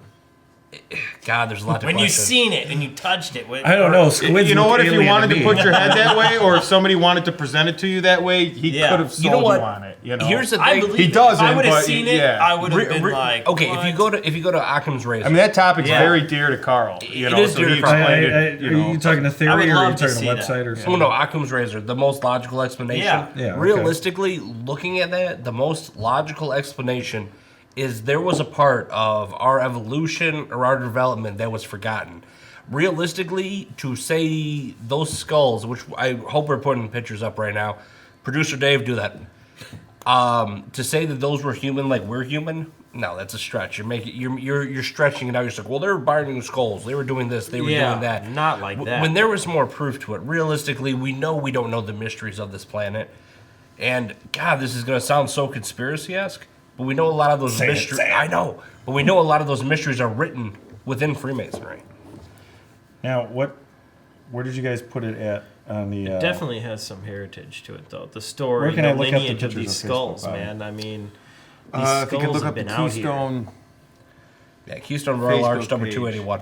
God, there's a lot to When you question. seen it and you touched it, I don't know. Squids You know look what? If you alien wanted to me. put your head that way, or if somebody wanted to present it to you that way, he Yeah. could have sold You know what? on it. Here's the I thing. believe He it. doesn't, If I would have but seen it, yeah. I would have been like, Okay, what? if you go to Occam's razor, I mean, that topic's Yeah. very dear to Carl. It is dear to he Carl. explained Are it, you talking a I theory would or are you love to talking a see website that. or something? well, no, Occam's razor, the most logical explanation. Yeah. Yeah, okay. Realistically, looking at that, the most logical explanation is there was a part of our evolution or our development that was forgotten. Realistically, to say those skulls, which I hope we're putting pictures up right now, producer Dave, do that. To say that those were human like we're human, no, that's a stretch. You're stretching it out. You're just like, well, they were binding skulls. They were doing this. They were doing that. not like that. When there was more proof to it, realistically, we don't know the mysteries of this planet. And God, this is going to sound so conspiracy-esque, but we know a lot of those mysteries. I know, but we know a lot of those mysteries are written within Freemasonry. Now, where did you guys put it at on the? It definitely has some heritage to it, though. The story, Where can the I look up the lineage of pictures these on Facebook, skulls, Bobby? man. I mean, these if you skulls could look have up the been out here. Keystone. Yeah, Keystone Royal Arch, Facebook number page. 281.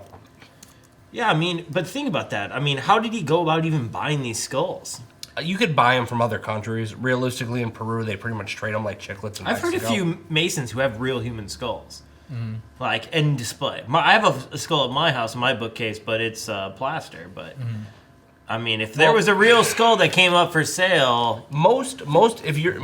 Yeah, I mean, but think about that. I mean, how did he go about even buying these skulls? You could buy them from other countries. Realistically, in Peru, they pretty much trade them like chiclets in I've heard a Mexico. few Masons who have real human skulls, like in display. I have a skull at my house in my bookcase, but it's plaster. But I mean, if there was a real skull that came up for sale, Most, if you're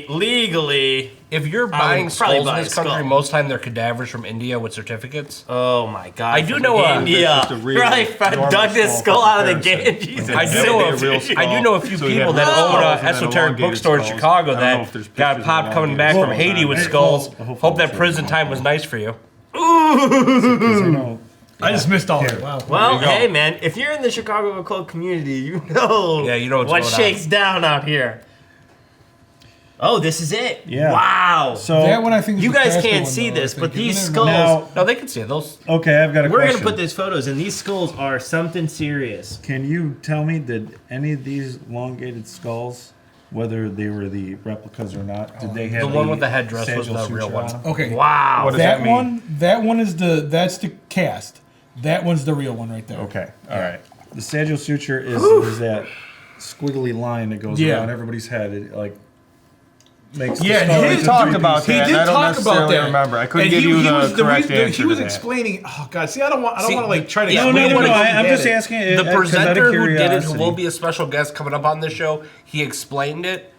legally, if you're I buying would probably skulls buy in a this country, skull. most time they're cadavers from India with certificates. oh my god! I do from know a- India, Just a real right? normal Dug this skull skull out of the comparison. Ganges. I do That'd know be a a real few, I do know a few So you people have that real own skulls and then esoteric elongated bookstore in skulls. Chicago I don't know that if there's got pictures of popped coming elongated back from skulls Haiti on with there. skulls. Hold Hope that on. prison time was nice for you. I just missed all that. Wow. Well, hey man, if you're in the Chicago occult community, you know, Yeah, you know what's what going on. shakes down out here. Oh, this is it. Yeah. Wow. So That one I think is You the guys faster can't one, see though, I this, think, but these isn't it? skulls. now, No, they can see it. Those. okay, I've got a We're question. gonna put these photos, and these skulls are something serious. Can you tell me, did any of these elongated skulls, whether they were the replicas or not, did they have The one with the headdress was sagittal the real suture one. on them? Okay. Wow. What does that mean? That one is that's the cast. That one's the real one right there. Okay, all right. The sagittal suture is that squiggly line that goes Yeah. around everybody's head. It like makes Yeah, the skull he into did three talk pieces. about He that. did I don't talk about necessarily that. remember. I couldn't And give you the was correct reason- answer He was to that. explaining. Oh God, see, I don't want See, to like try to. no, explain no, it, no, but I'm he just did it. asking. The 'cause out of presenter who did it, who curiosity. will be a special guest coming up on this show, he explained it.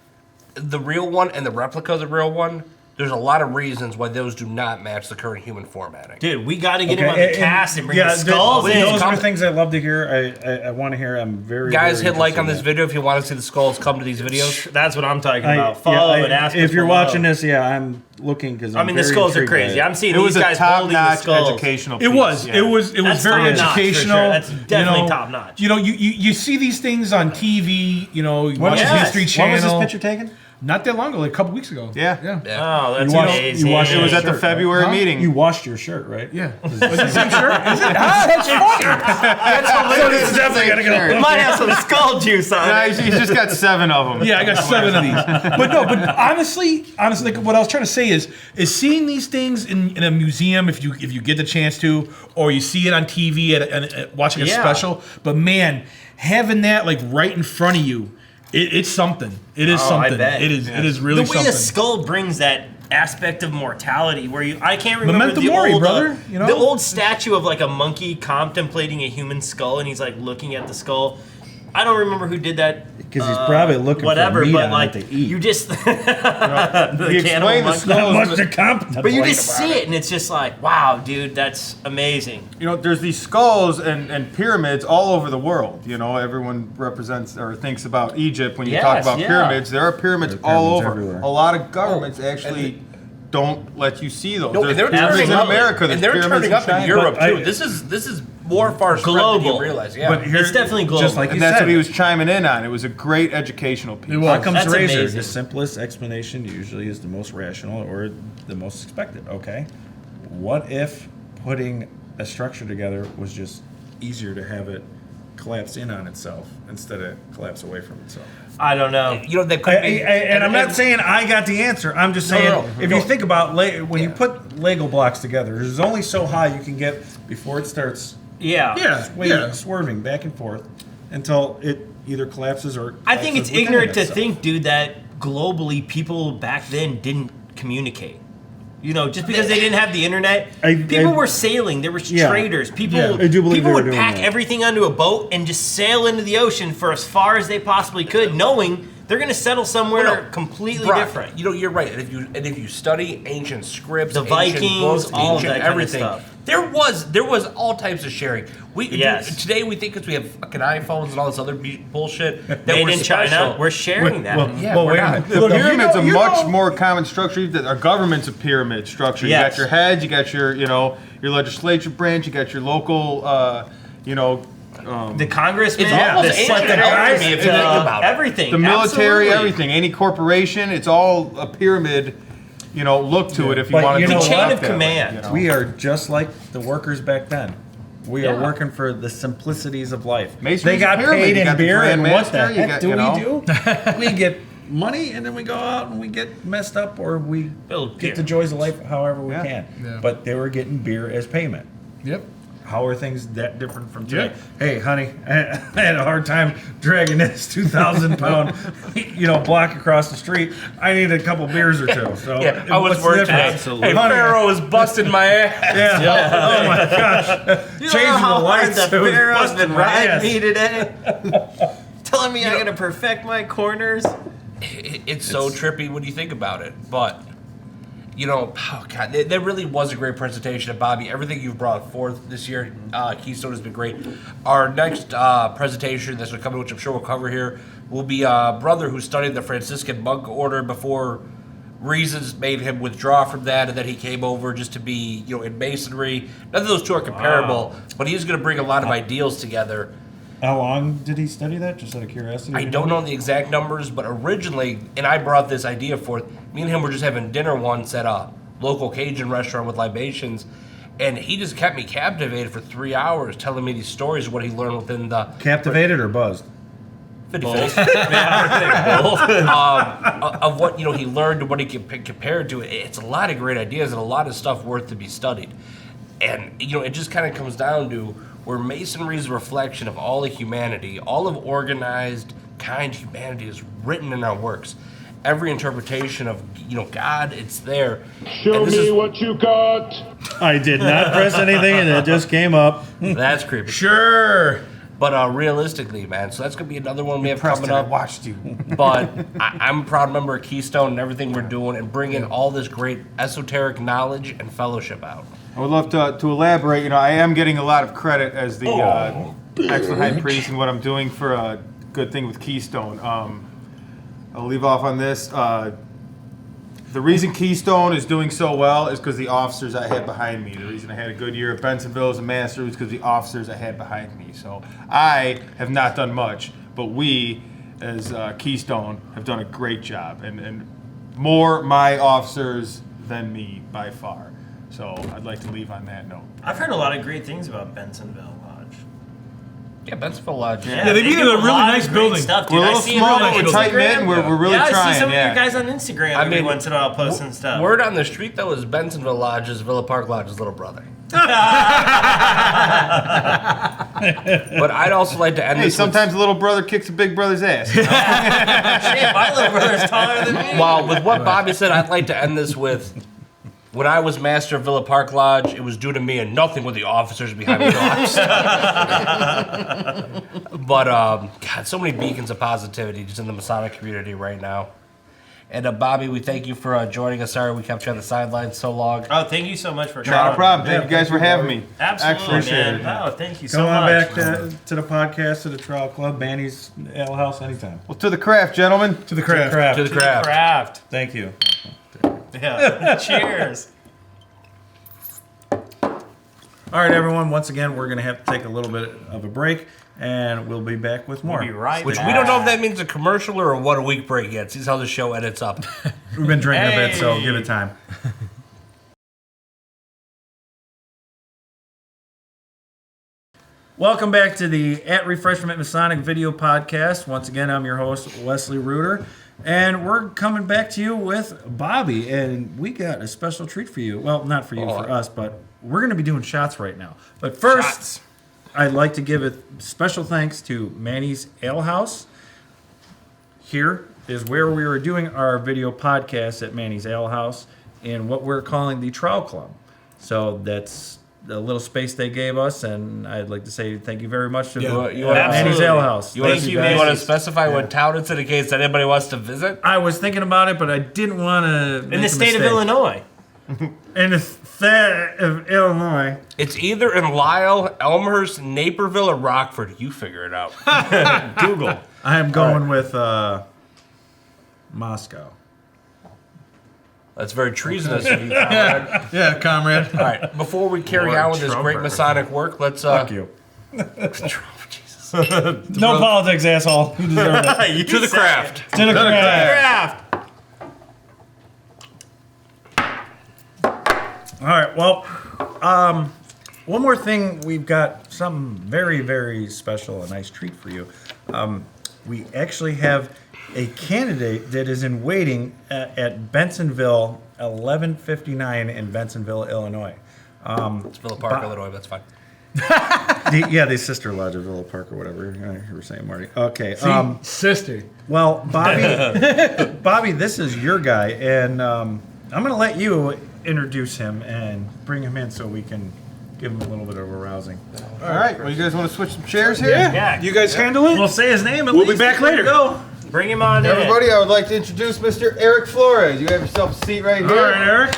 The real one and the replica of the real one, there's a lot of reasons why those do not match the current human formatting. Dude, we got to get Okay, him on the cast and bring the th- skulls in. Those are Come- the things I love to hear. I want to hear. I'm very Guys, very hit like on interested this in video if you want to see the skulls come to these videos. That's what I'm talking that. about. Follow and ask us if you're below. watching this, yeah, I'm looking because I mean, the skulls are crazy. I'm seeing It was these a guys holding the top-notch skulls. educational It piece. was. yeah. It was That's very top-notch, for educational. sure. That's definitely top-notch. You know, you see these things on TV. You know, you watch Yes. the History Channel. When was this picture taken? not that long ago, like a couple weeks ago. Yeah. Yeah. Oh, that's You washed- amazing. you washed It was at the Shirt, February Huh? meeting. You washed your shirt, right? Yeah. Is it the same shirt? Is it? Ah, that's funny. So this is definitely gonna go. It might have some skull juice on Nah, it. he's just got 7 of them. Yeah, I got 7 of these. But no, but honestly, like, what I was trying to say is seeing these things in a museum, if you get the chance to, or you see it on TV at watching a Yeah. special. But man, having that like right in front of you, it's something. It is Oh, I something. bet. It is. It is really The way something. a skull brings that aspect of mortality, where I can't remember Memento the mori, old, brother, you know? the old statue of like a monkey contemplating a human skull, and he's like looking at the skull. I don't remember who did that. Because he's probably looking whatever, for meat but on like it to eat. you just He the explained cannibal the monkey. skull. Not much to contemplate But you just about see it, and it's just like, wow, dude, that's amazing. You know, there's these skulls and pyramids all over the world. You know, everyone represents or thinks about Egypt when you talk Yes, about yeah. pyramids. There are pyramids, There are all pyramids over. everywhere. A lot of governments actually don't let you see those. No, There's and they're pyramids turning in up, America. There's and they're pyramids turning up in China. Europe But too. I- This is more far spread than Global. you realize. Yeah, But here, It's definitely global. Just like you And that's said, what he was chiming in on. It was a great educational piece. It was. how comes That's razor? amazing. The simplest explanation usually is the most rational or the most expected. Okay, what if putting a structure together was just easier to have it collapse in on itself instead of collapse away from itself? I don't know. you know they could be. And I'm not saying I got the answer. I'm just saying no, if no. you think about when you put Lego blocks together, there's only so high you can get before it starts Yeah. swerving back and forth until it either collapses or. I think it's collapses within ignorant to itself. think, dude, that globally people back then didn't communicate. You know, just because they didn't have the internet, people were sailing. There were Yeah. traders. People, Yeah, I do believe people they were would doing pack that. everything onto a boat and just sail into the ocean for as far as they possibly could, knowing they're going to settle somewhere Well, no, completely Brock, different. You know, you're right. And if you study ancient scripts, The ancient Vikings, books, all of ancient that kind of everything, stuff. there was all types of sharing. Yes. Today we think because we have fucking iPhones and all this other bullshit that Made we're in China, special. we're sharing that. Yeah, well, we're wait a not. minute. The Look, pyramid's you know- a much more common structure. Our government's a pyramid structure. You Yes. got your heads, you got your, your legislature branch, you got your local, The congressman, It's almost the ancient senators, alchemy if you think about it. everything. the military, Absolutely. everything, any corporation, it's all a pyramid, look to it if you But want to you do know it what? Chain like of that way, command. We are just like the workers back then. We are Yeah. working for the simplicities of life. Masonry's They got a pyramid. paid You in got the beer, Grand and what the Master, you heck got, do you we do? We get money, and then we go out and we get messed up, or we Build get beer. the joys of life however we Yeah. can. Yeah. But they were getting beer as payment. Yep. How are things that different from today? Yeah. Hey, honey, I had a hard time dragging this 2,000-pound, block across the street. I need a couple beers or two. So Yeah, I was what's the working. difference? Hey, Pharaoh is busting my ass. Yeah. Oh my gosh. You Changing know how the hard lights. the it was Pharaoh's busting been my riding ass. me today? Telling me I gotta perfect my corners. It's so trippy when you think about it, but oh god, there really was a great presentation of Bobby. Everything you've brought forth this year, Keystone, has been great. Our next presentation that's coming, which I'm sure we'll cover here, will be a brother who studied the Franciscan monk order before reasons made him withdraw from that, and then he came over just to be, in Masonry. None of those two are comparable, but he's going to bring a lot of ideals together. How long did he study that? Just out of curiosity? I don't know the exact numbers, but originally, and I brought this idea forth, me and him were just having dinner once at a local Cajun restaurant with libations, and he just kept me captivated for 3 hours telling me these stories of what he learned within the... Captivated or buzzed? 50 of what he learned and what he compared to it. It's a lot of great ideas and a lot of stuff worth to be studied. And it just kind of comes down to where Masonry is a reflection of all of humanity, all of organized, kind humanity is written in our works. Every interpretation of God, it's there. Show me what you got. I did not press anything, and it just came up. That's creepy. Sure. But realistically, man, so that's gonna be another one we have Preston, coming I up. watched you. But I'm a proud member of Keystone and everything we're doing, and bringing all this great esoteric knowledge and fellowship out. I would love to elaborate. I am getting a lot of credit as the excellent high priest and what I'm doing for a good thing with Keystone. I'll leave off on this. The reason Keystone is doing so well is because the officers I had behind me. The reason I had a good year at Bensonville as a master was because the officers I had behind me. So I have not done much, but we, as Keystone have done a great job, and more my officers than me by far. So I'd like to leave on that note. I've heard a lot of great things about Bensonville Lodge. Yeah, Bensonville Lodge. Yeah, they do needed a really lot of nice great building. Stuff, dude. We're a I little see small, it on but we're tight knit, Instagram. and we're really yeah, I trying. see some of yeah. you guys on Instagram every once in a while posting stuff. Word on the street though is Bensonville Lodge is Villa Park Lodge's little brother. But I'd also like to end Hey, this. sometimes the little brother kicks the big brother's ass. Shit, my little brother's taller than me. Well, with what Bobby said, I'd like to end this with. When I was master of Villa Park Lodge, it was due to me and nothing with the officers behind me. But, God, so many beacons of positivity just in the Masonic community right now. And, Bobby, we thank you for joining us. Sorry we kept you on the sidelines so long. Oh, thank you so much for coming. Not a problem. Thank you guys for having me. Absolutely, Excellent. man. Oh, thank you so Come on much. back to the podcast, to the Trial Club, Manny's Ale House, anytime. Well, to the craft, gentlemen. To the craft. To the craft. Craft. Thank you. Yeah. Cheers. All right, everyone. Once again, we're going to have to take a little bit of a break, and we'll be back with more. We'll be right Which back. we don't know if that means a commercial or a 1 week break yet. See how the show edits up. We've been drinking a bit, so Hey. give it time. Welcome back to the At Refreshment Masonic video podcast. Once again, I'm your host, Wesley Reuter, and we're coming back to you with Bobby, and we got a special treat for you. Well, not for you, for us, but we're going to be doing shots right now. But first, I'd like to give a special thanks to Manny's Ale House. Here is where we are doing our video podcast at Manny's Ale House in what we're calling the Trial Club. So that's the little space they gave us, and I'd like to say thank you very much to Manny's Ale House. You want Thank to you, want to specify what town it's in case anybody wants to visit? I was thinking about it, but I didn't want to. In the state of Illinois. In the state of Illinois. It's either in Lisle, Elmhurst, Naperville, or Rockford. You figure it out. Google. I am going with Moscow. That's very treasonous of you, comrade. Yeah, comrade. All right, before we carry on with this great Masonic work, let's... Fuck you. Jesus. No politics, asshole. You deserve it. To the craft. To the craft. All right, well, one more thing. We've got something very, very special, a nice treat for you. We actually have a candidate that is in waiting at Bensonville, 1159 in Bensonville, Illinois. It's Villa Park, Illinois, that's fine. The sister lodge of Villa Park or whatever you were saying, Marty. Okay. Sister. Well, Bobby, this is your guy, and I'm going to let you introduce him and bring him in so we can give him a little bit of a rousing. All right. Well, you guys want to switch some chairs here? Yeah. You guys handle it? We'll say his name. We'll be back later. Go. Bring him on in. Everybody, I would like to introduce Mr. Eric Flores. You have yourself a seat right here. All right, Eric.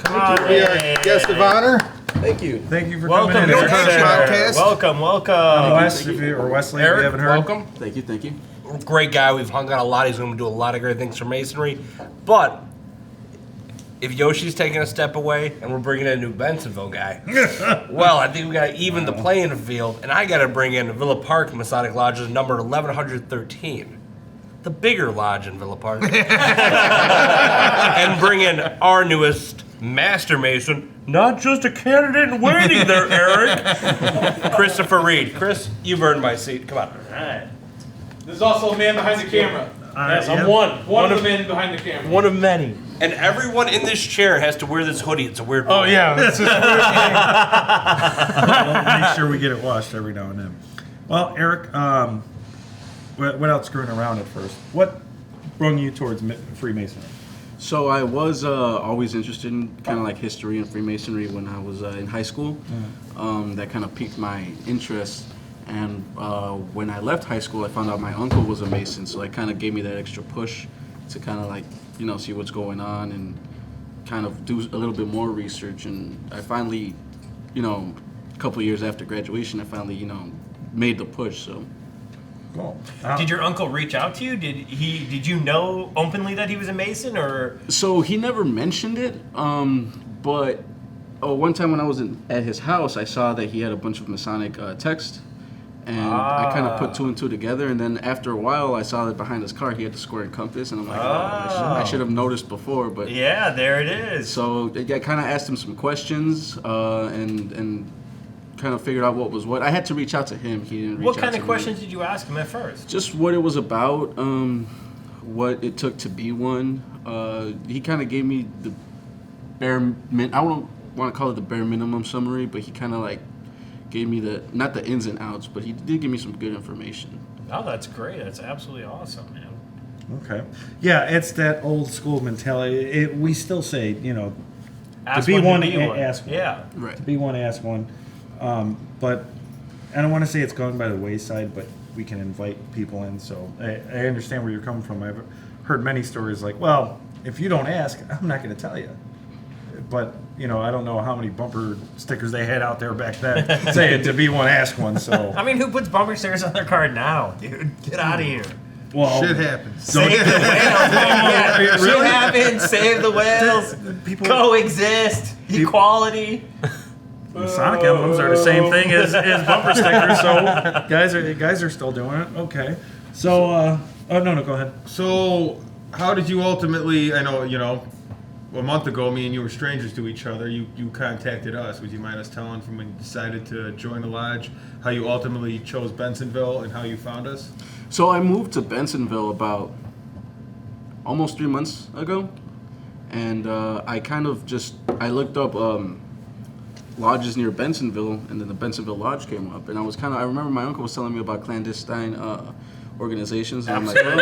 Come on Be our guest of honor. Thank you for Welcome, coming in, Eric. Eric. Podcast. Welcome. Wes, or Wesley, if you Eric, haven't heard. welcome. Thank you. Great guy. We've hung out a lot. He's going to do a lot of great things for Masonry. But if Yoshi's taking a step away and we're bringing in a new Bensonville guy, well, I think we got to even the playing field. And I got to bring in Villa Park Masonic Lodge number 1113. The bigger lodge in Villa Park. And bring in our newest Master Mason, not just a candidate in waiting there, Eric. Christopher Reed. Chris, you've earned my seat. Come on. All right. There's also a man behind the camera. Yes, I'm one. One of the men behind the camera. One of many. And everyone in this chair has to wear this hoodie. It's a weird Oh, yeah. That's just We'll make sure we get it washed every now and then. Well, Eric, without screwing around at first, what brought you towards Freemasonry? So I was always interested in kind of like history and Freemasonry when I was in high school. That kind of piqued my interest. And when I left high school, I found out my uncle was a Mason, so it kind of gave me that extra push to kind of like, see what's going on and kind of do a little bit more research. And I finally, a couple of years after graduation, I finally, made the push. So. Cool. Did your uncle reach out to you? Did you know openly that he was a Mason, or? So he never mentioned it, but one time when I was at his house, I saw that he had a bunch of Masonic text, And I kind of put 2 and 2 together, and then after a while, I saw that behind his car he had the square and compass, and I'm like, I should have noticed before, but Yeah, there it is. So I kind of asked him some questions, and kind of figured out what was what. I had to reach out to him. He didn't reach What out kind to of me. questions did you ask him at first? Just what it was about, what it took to be one. He kind of gave me the I don't want to call it the bare minimum summary, but he kind of like gave me not the ins and outs, but he did give me some good information. Oh, that's great. That's absolutely awesome, man. Okay. Yeah, it's that old school mentality. We still say, Ask to be one, be one. ask one. Yeah. Right. To be one, ask one. But I don't want to say it's gone by the wayside, but we can invite people in. So I understand where you're coming from. I've heard many stories like, well, if you don't ask, I'm not going to tell you. But, I don't know how many bumper stickers they had out there back then saying to be one, ask one. So I mean, who puts bumper stickers on their car now, dude? Get out of here. well, Shit happens. Save the whales. Yeah. Shit happens. Save the whales. people, Coexist. Equality. Masonic emblems are the same thing as bumper stickers. So guys are still doing it. Okay. So no, go ahead. So, how did you ultimately? I know a month ago, me and you were strangers to each other. You contacted us. Would you mind us telling from when you decided to join the lodge, how you ultimately chose Bensonville and how you found us? So I moved to Bensonville about almost 3 months ago, and I kind of I looked up lodges near Bensonville, and then the Bensonville Lodge came up, and I remember my uncle was telling me about clandestine organizations, and I'm like, well,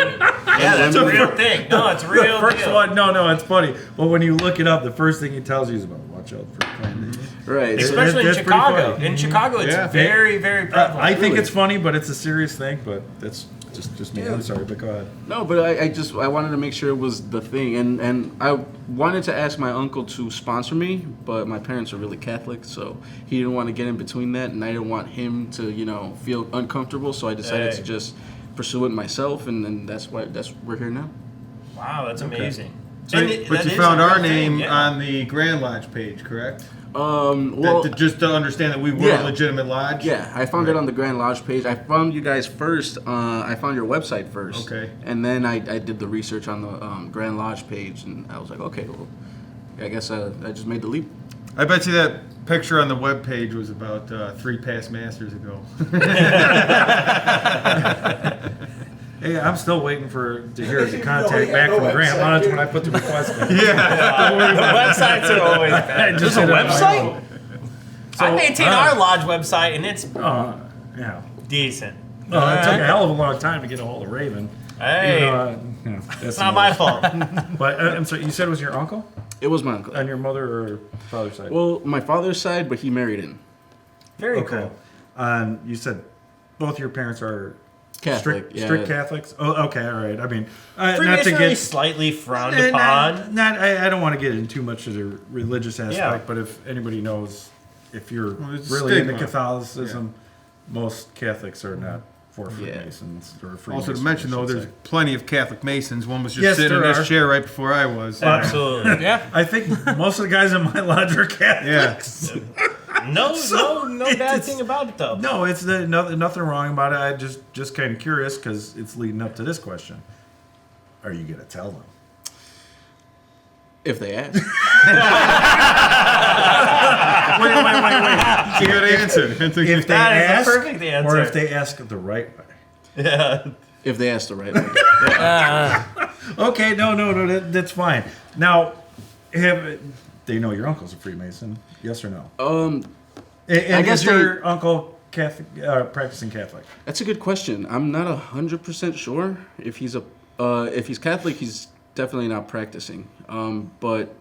Yeah, that's a real thing. No, it's a real First deal. one, no, it's funny. Well, when you look it up, the first thing he tells you is about watch out for clan. right. So Especially in that's pretty Chicago. funny. In Chicago, it's Yeah. very, very prevalent. I think it's funny, but it's a serious thing. But that's just me. I'm sorry, but go ahead. no, but I wanted to make sure it was the thing, and I wanted to ask my uncle to sponsor me, but my parents are really Catholic, so he didn't want to get in between that, and I didn't want him to feel uncomfortable, so I decided to just pursue it myself, and that's we're here now. Wow, that's amazing. So, And but that you is found a real our thing, name yeah. on the Grand Lodge page, correct? Well, Just to understand that we were Yeah. a legitimate lodge. yeah, I found it on the Grand Lodge page. I found you guys first. I found your website first. Okay. And then I did the research on the Grand Lodge page, and I was like, okay, well, I guess I just made the leap. I bet you that picture on the web page was about 3 past masters ago. Hey, I'm still waiting to hear the contact back from Grant Lodge when I put the request in. The websites are always bad. Just There's a hit it. website? I maintain our lodge website, and it's Yeah. decent. Well, it took a hell of a long time to get a hold of Raven. Hey, That's it's not my fault. But I'm sorry, you said it was your uncle It was my uncle. on your mother or father's side? Well, my father's side, but he married in. Very Okay. cool. You said both your parents are Catholic. strict Catholics. Oh, okay, all right. I mean, not to Freemasonry get is slightly frowned upon. I don't want to get into too much of the religious aspect, Yeah. but if anybody knows, if you're it's a really into stigma. Catholicism, most Catholics are not for Freemasons or Freemasons. Also to mention, though, there's plenty of Catholic Masons. One was just Yes, sitting in there this are. chair right before I was. Absolutely. Yeah. I think most of the guys in my lodge are Yeah. Catholics. No bad it's- thing about it though. No, it's nothing wrong about it. I just kind of curious because it's leading up to this question. Are you gonna tell them? If they ask. Wait. Good answer. If they That is ask, the perfect answer. or if they ask the right way. Yeah. If they ask the right way. Okay, no, that's fine. Now, they know your uncle's a Freemason? Yes or no? And I guess is your uncle Catholic, practicing Catholic? That's a good question. I'm not 100% sure if he's Catholic. He's definitely not practicing. But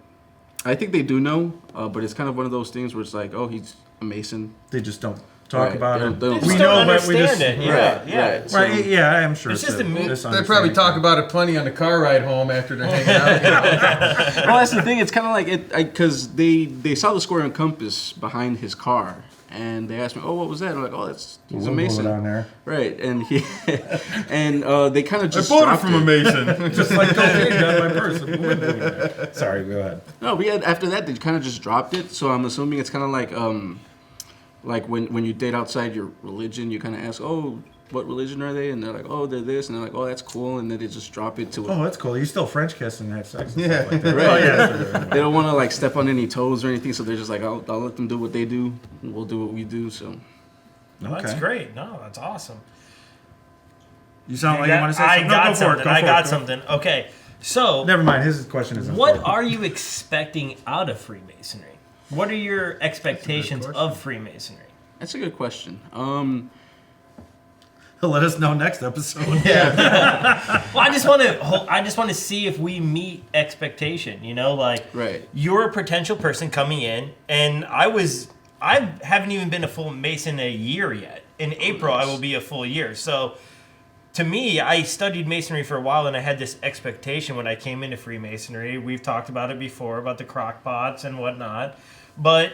I think they do know. But it's kind of one of those things where it's like, oh, he's a Mason. They just don't talk Right. about They it. don't- They just don't understand it. Yeah. Right, Yeah. right. Right, yeah, I'm sure. It's just a myth. They probably talk about it plenty on the car ride home after they're hanging out. Well, that's the thing. It's kind of like it because they saw the square and compass behind his car, and they asked me, "Oh, what was that?" I'm like, "Oh, he's a Mason." down there. Right, and they kind of I just bought it dropped from a Mason. Just like cocaine got my purse. Sorry, go ahead. No, after that they kind of just dropped it. So I'm assuming it's kind of like like when you date outside your religion, you kind of ask, oh, what religion are they? And they're like, oh, they're this, and they're like, oh, that's cool, and then they just drop it to Oh, that's cool. You still French kiss and have sex. And Yeah. stuff like that. Right. Oh, yeah. They don't want to like step on any toes or anything, so they're just like, I'll let them do what they do, and we'll do what we do. So That's great. No, that's awesome. You sound like you want to say I something. got No, go for it. something. Go I for got it. something. Okay, so Never mind. His question is what important. are you expecting out of Freemasonry? What are your expectations of Freemasonry? that's a good question. Let us know next episode. Well, I just want to see if we meet expectation. You know, like Right. you're a potential person coming in, and I haven't even been a full Mason a year yet. In April, I will be a full year. So, to me, I studied Masonry for a while, and I had this expectation when I came into Freemasonry. We've talked about it before about the crock pots and whatnot, but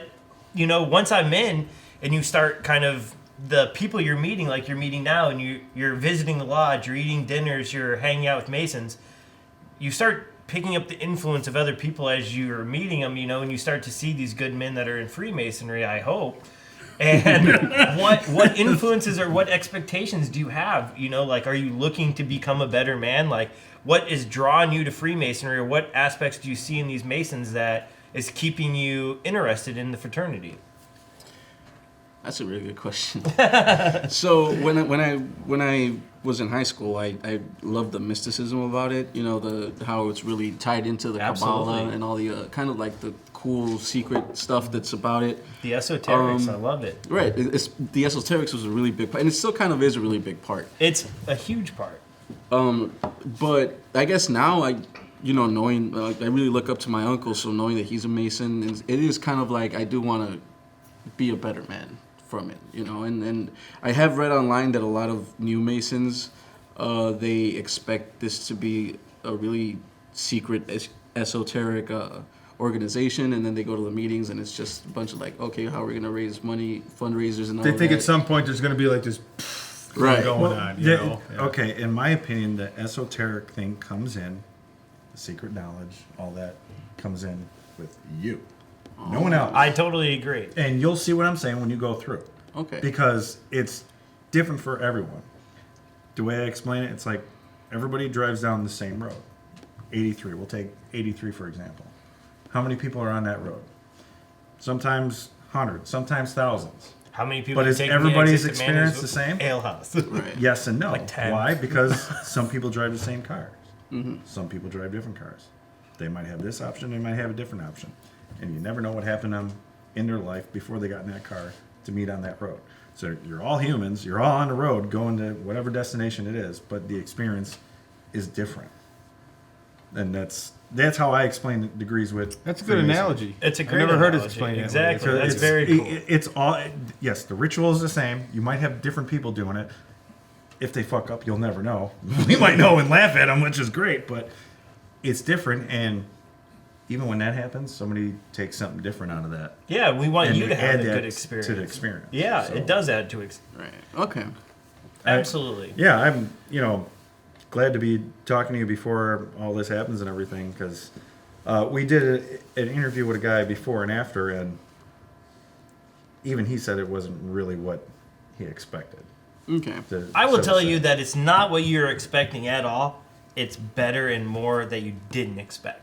you know, once I'm in, and you start kind of the people you're meeting, like you're meeting now, and you're visiting the lodge, you're eating dinners, you're hanging out with Masons, you start picking up the influence of other people as you're meeting them, you know, and you start to see these good men that are in Freemasonry, I hope. And what influences or what expectations do you have? You know, like, are you looking to become a better man? Like, what is drawing you to Freemasonry, or what aspects do you see in these Masons that is keeping you interested in the fraternity? That's a really good question. So when I was in high school, I loved the mysticism about it. You know, how it's really tied into the Kabbalah and all the kind of like the cool secret stuff that's about it. The esoterics, I love it. Right. The esoterics was a really big part, and it still kind of is a really big part. It's a huge part. But I guess now knowing, I really look up to my uncle, so knowing that he's a Mason, it is kind of like I do want to be a better man from it, you know. And I have read online that a lot of new Masons, they expect this to be a really secret, esoteric organization, and then they go to the meetings, and it's just a bunch of like, okay, how are we going to raise money, fundraisers, and all They that. think at some point there's going to be like this Right. going on, you know? Yeah. Okay, in my opinion, the esoteric thing comes in, the secret knowledge, all that comes in with you. No one else. I totally agree. And you'll see what I'm saying when you go through. Okay. Because it's different for everyone. The way I explain it, it's like everybody drives down the same road. 83. We'll take 83 for example. How many people are on that road? Sometimes hundreds, sometimes thousands. How many people? But is take everybody's the exit to experience manage the same? Ale house. Right. Yes and no. Like 10. Why? Because some people drive the same cars. Mm-hmm. Some people drive different cars. They might have this option, they might have a different option. And you never know what happened to them in their life before they got in that car to meet on that road. So you're all humans, you're all on the road going to whatever destination it is, but the experience is different. And that's how I explain degrees with. That's a good Freemasonry. analogy. It's a great I never heard it analogy. explained that way. Exactly. So That's it's- very cool. It's all, yes, the ritual is the same. You might have different people doing it. If they fuck up, you'll never know. We might know and laugh at them, which is great, but it's different. And even when that happens, somebody takes something different out of that. Yeah, we want And you to have add a that good experience. to the experience. Yeah, So- it does add to Right. Okay. Absolutely. Yeah, I'm, glad to be talking to you before all this happens and everything, because we did an interview with a guy before and after, and even he said it wasn't really what he expected. Okay. I will tell you that it's not what you're expecting at all. It's better and more that you didn't expect.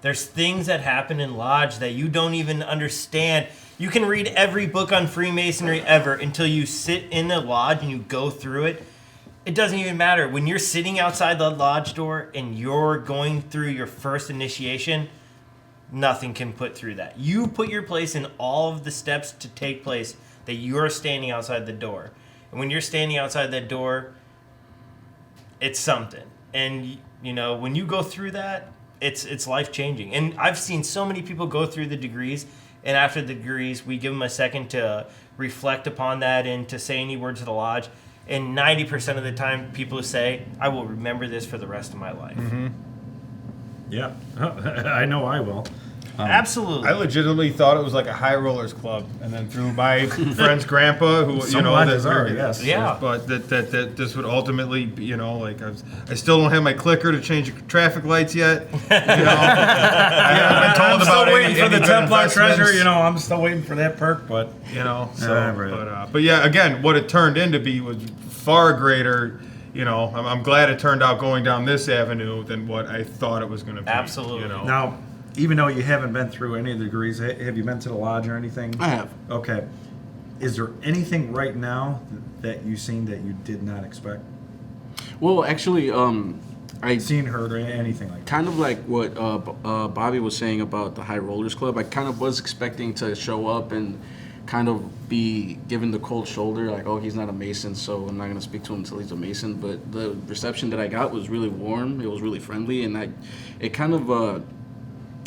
There's things that happen in Lodge that you don't even understand. You can read every book on Freemasonry ever until you sit in the Lodge and you go through it. It doesn't even matter. When you're sitting outside the Lodge door and you're going through your first initiation, nothing can put through that. You put your place in all of the steps to take place that you're standing outside the door. And when you're standing outside that door, it's something. And, when you go through that, it's life-changing. And I've seen so many people go through the degrees, and after the degrees, we give them a second to reflect upon that and to say any words to the Lodge. And 90% of the time, people say, I will remember this for the rest of my life. Mm-hmm. Yeah, I know I will. Absolutely. I legitimately thought it was like a high rollers club, and then through my friend's grandpa, who Some lodges are, that- yes. Yeah. but that this would ultimately, be, like I still don't have my clicker to change the traffic lights yet. I've been told I'm still about waiting for the good Templar investments. treasure. I'm still waiting for that perk, but But yeah, again, what it turned into be was far greater. I'm glad it turned out going down this avenue than what I thought it was going to be. Absolutely. now, even though you haven't been through any of the degrees, have you been to the lodge or anything? I have. Okay. Is there anything right now that you've seen that you did not expect? Well, actually, I Seen, heard, or anything like that? kind of like what Bobby was saying about the High Rollers Club. I kind of was expecting to show up and kind of be given the cold shoulder, like, oh, he's not a Mason, so I'm not going to speak to him until he's a Mason. But the reception that I got was really warm. It was really friendly, and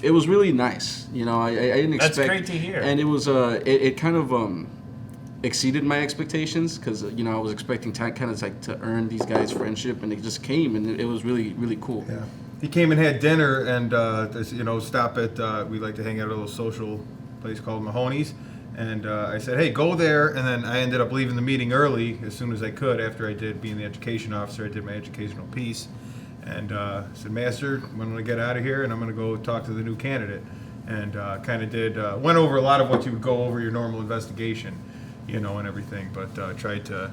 it was really nice. I didn't expect. That's great to hear. And it was it kind of exceeded my expectations because I was expecting to earn these guys' friendship, and it just came, and it was really, really cool. Yeah. He came and had dinner, and stop at. We like to hang out at a little social place called Mahoney's. And I said, hey, go there. And then I ended up leaving the meeting early as soon as I could. After I did being the education officer, I did my educational piece. And I said, Master, I'm going to get out of here, and I'm going to go talk to the new candidate. And kind of went over a lot of what you would go over your normal investigation, and everything. But tried to,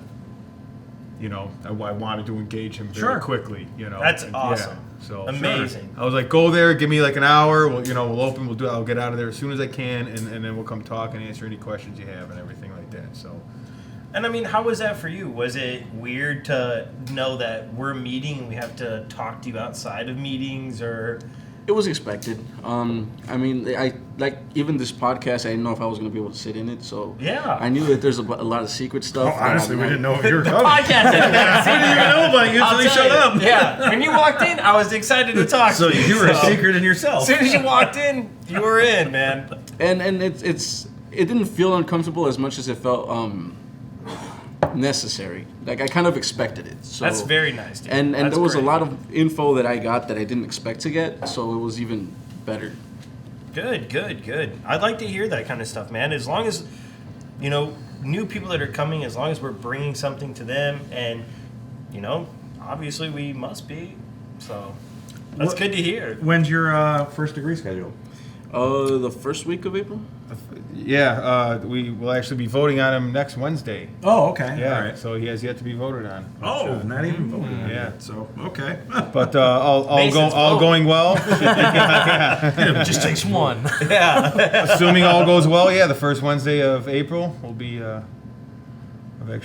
I wanted to engage him very quickly, That's and, awesome. Yeah, so Amazing. I was like, go there, give me like an hour. We'll open. I'll get out of there as soon as I can, and then we'll come talk and answer any questions you have and everything like that. So, And I mean, how was that for you? Was it weird to know that we're meeting and we have to talk to you outside of meetings, or? It was expected. I mean, even this podcast, I didn't know if I was going to be able to sit in it. So Yeah. I knew that there's a lot of secret stuff. Honestly, we didn't know if you were coming. Podcast. We didn't even know about you until you showed up. Yeah. When you walked in, I was excited to talk So to you. you were a secret in yourself. As soon as you walked in, you were in, man. And it didn't feel uncomfortable as much as it felt necessary. Like I kind of expected it. So That's very nice, dude. And That's there was great. a lot of info that I got that I didn't expect to get. So it was even better. Good. I'd like to hear that kind of stuff, man. As long as, new people that are coming, as long as we're bringing something to them, and, obviously we must be. So that's good to hear. When's your first degree scheduled? The first week of April. yeah, we will actually be voting on him next Wednesday. Oh, okay. Yeah, All right. so he has yet to be voted on. Oh, not even voted on Yeah. yet, so, okay. But all Mason's vote. going well. It just takes one. Yeah. Assuming all goes well, the first Wednesday of April will be.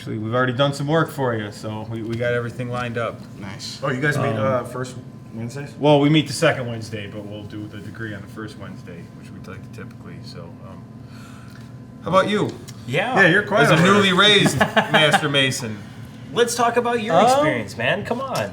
We've already done some work for you, so we got everything lined up. Nice. Oh, you guys meet first Wednesdays? Well, we meet the second Wednesday, but we'll do the degree on the first Wednesday, which we like to typically. So, how about you? Yeah. You're quite As a over. newly raised Master Mason. Let's talk about your experience, man. Come on.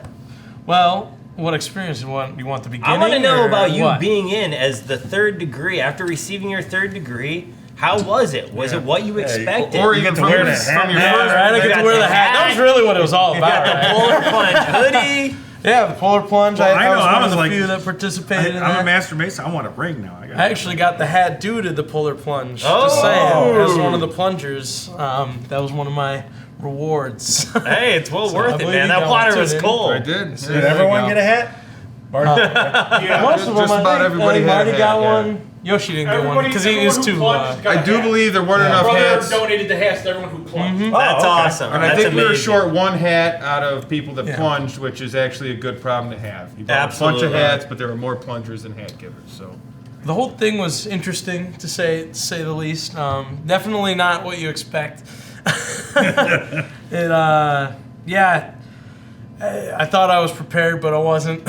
Well, what experience you want the beginning? I want to know or about you what? being in as the third degree. After receiving your third degree, how was it? Was it what you expected? Or You even get to wear that hat. from your Yeah, first. right. I You get got to wear the the hat. That was hat. really what it was all about. The Right? polar plunge hoodie. Yeah, the polar plunge. Well, I I know, was I one was of the like- few that participated in I'm that. a Master Mason. I want a ring now. I actually got the hat due to the polar plunge. Oh. Just saying, as one of the plungers, that was one of my rewards. Hey, it's well So I worth it, believe man. you That got water one was too, cold. I did. Did everyone get a hat? Most of them, just I about think. everybody had a Marty hat, got yeah. one. Yoshi didn't get one because he is too. I do believe there weren't enough hats. donated the hats to everyone who plunged. That's awesome. And I That's think we were amazing. short one hat out of people that Yeah. plunged, which is actually a good problem to have. You bought a bunch Absolutely. of hats, but there were more plungers than hat givers. So The whole thing was interesting to say the least. Definitely not what you expect. I thought I was prepared, but I wasn't.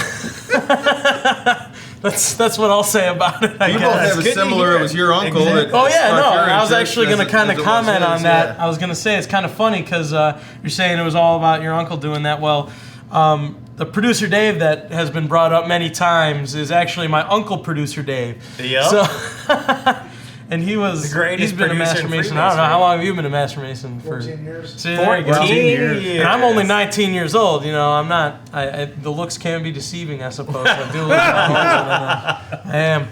That's what I'll say about it. I you guess. both have a good to similar. hear. It was your uncle. Exactly. That Oh yeah, no. sparked your I was interest actually going to as kind it of was comment on his, that. yeah. I was going to say it's kind of funny because you're saying it was all about your uncle doing that. Well, the producer Dave that has been brought up many times is actually my uncle, producer Dave. Yep. So, and he was The greatest he's been a producer Master in Mason. I don't know Freemasonry. how long have you been a Master Mason for? 14 years. See, there you go. 14 years. And I'm only 19 years old. I'm not. The looks can be deceiving, I suppose. I do look a lot older than I am.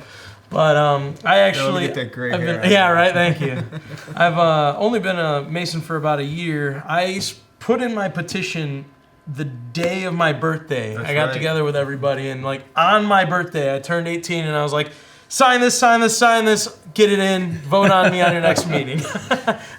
But I actually, get that gray I've hair been, yeah, right. Thank you. I've only been a Mason for about a year. I put in my petition the day of my birthday. I got together with everybody, and like on my birthday, I turned 18, and I was like, sign this, sign this, sign this, get it in, vote on me on your next meeting.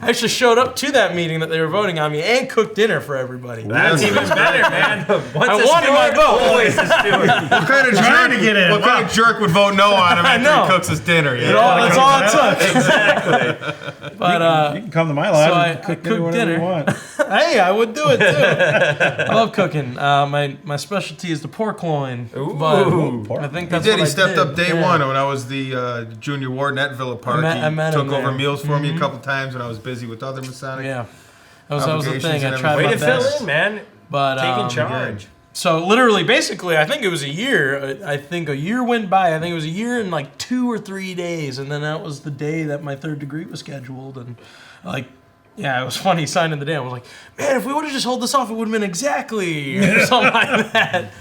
I actually showed up to that meeting that they were voting on me and cooked dinner for everybody. That's even better, man. I wanted my vote. Always a steward. What kind of jerk? to get in. What kind of jerk would vote no on him after he cooks his dinner? Yeah. That's all it took. Exactly. But You can come to my lodge so and I cook cooked dinner. dinner. You want. Hey, I would do it too. I love cooking. My specialty is the pork loin. But I think that's He did. what He stepped up day Yeah. one when I was the junior warden at Villa Park. I met he him took over there. meals for me a couple times when I was busy with other Masonic. Yeah, that was the obligations thing. I and tried Way my to fill best. in, man. But Taking charge. So literally, basically, I think it was a year. I think a year went by. I think it was a year and like 2 or 3 days, and then that was the day that my third degree was scheduled. And like, yeah, it was funny signing the day. I was like, man, if we would have just held this off, it would have been exactly or something like that.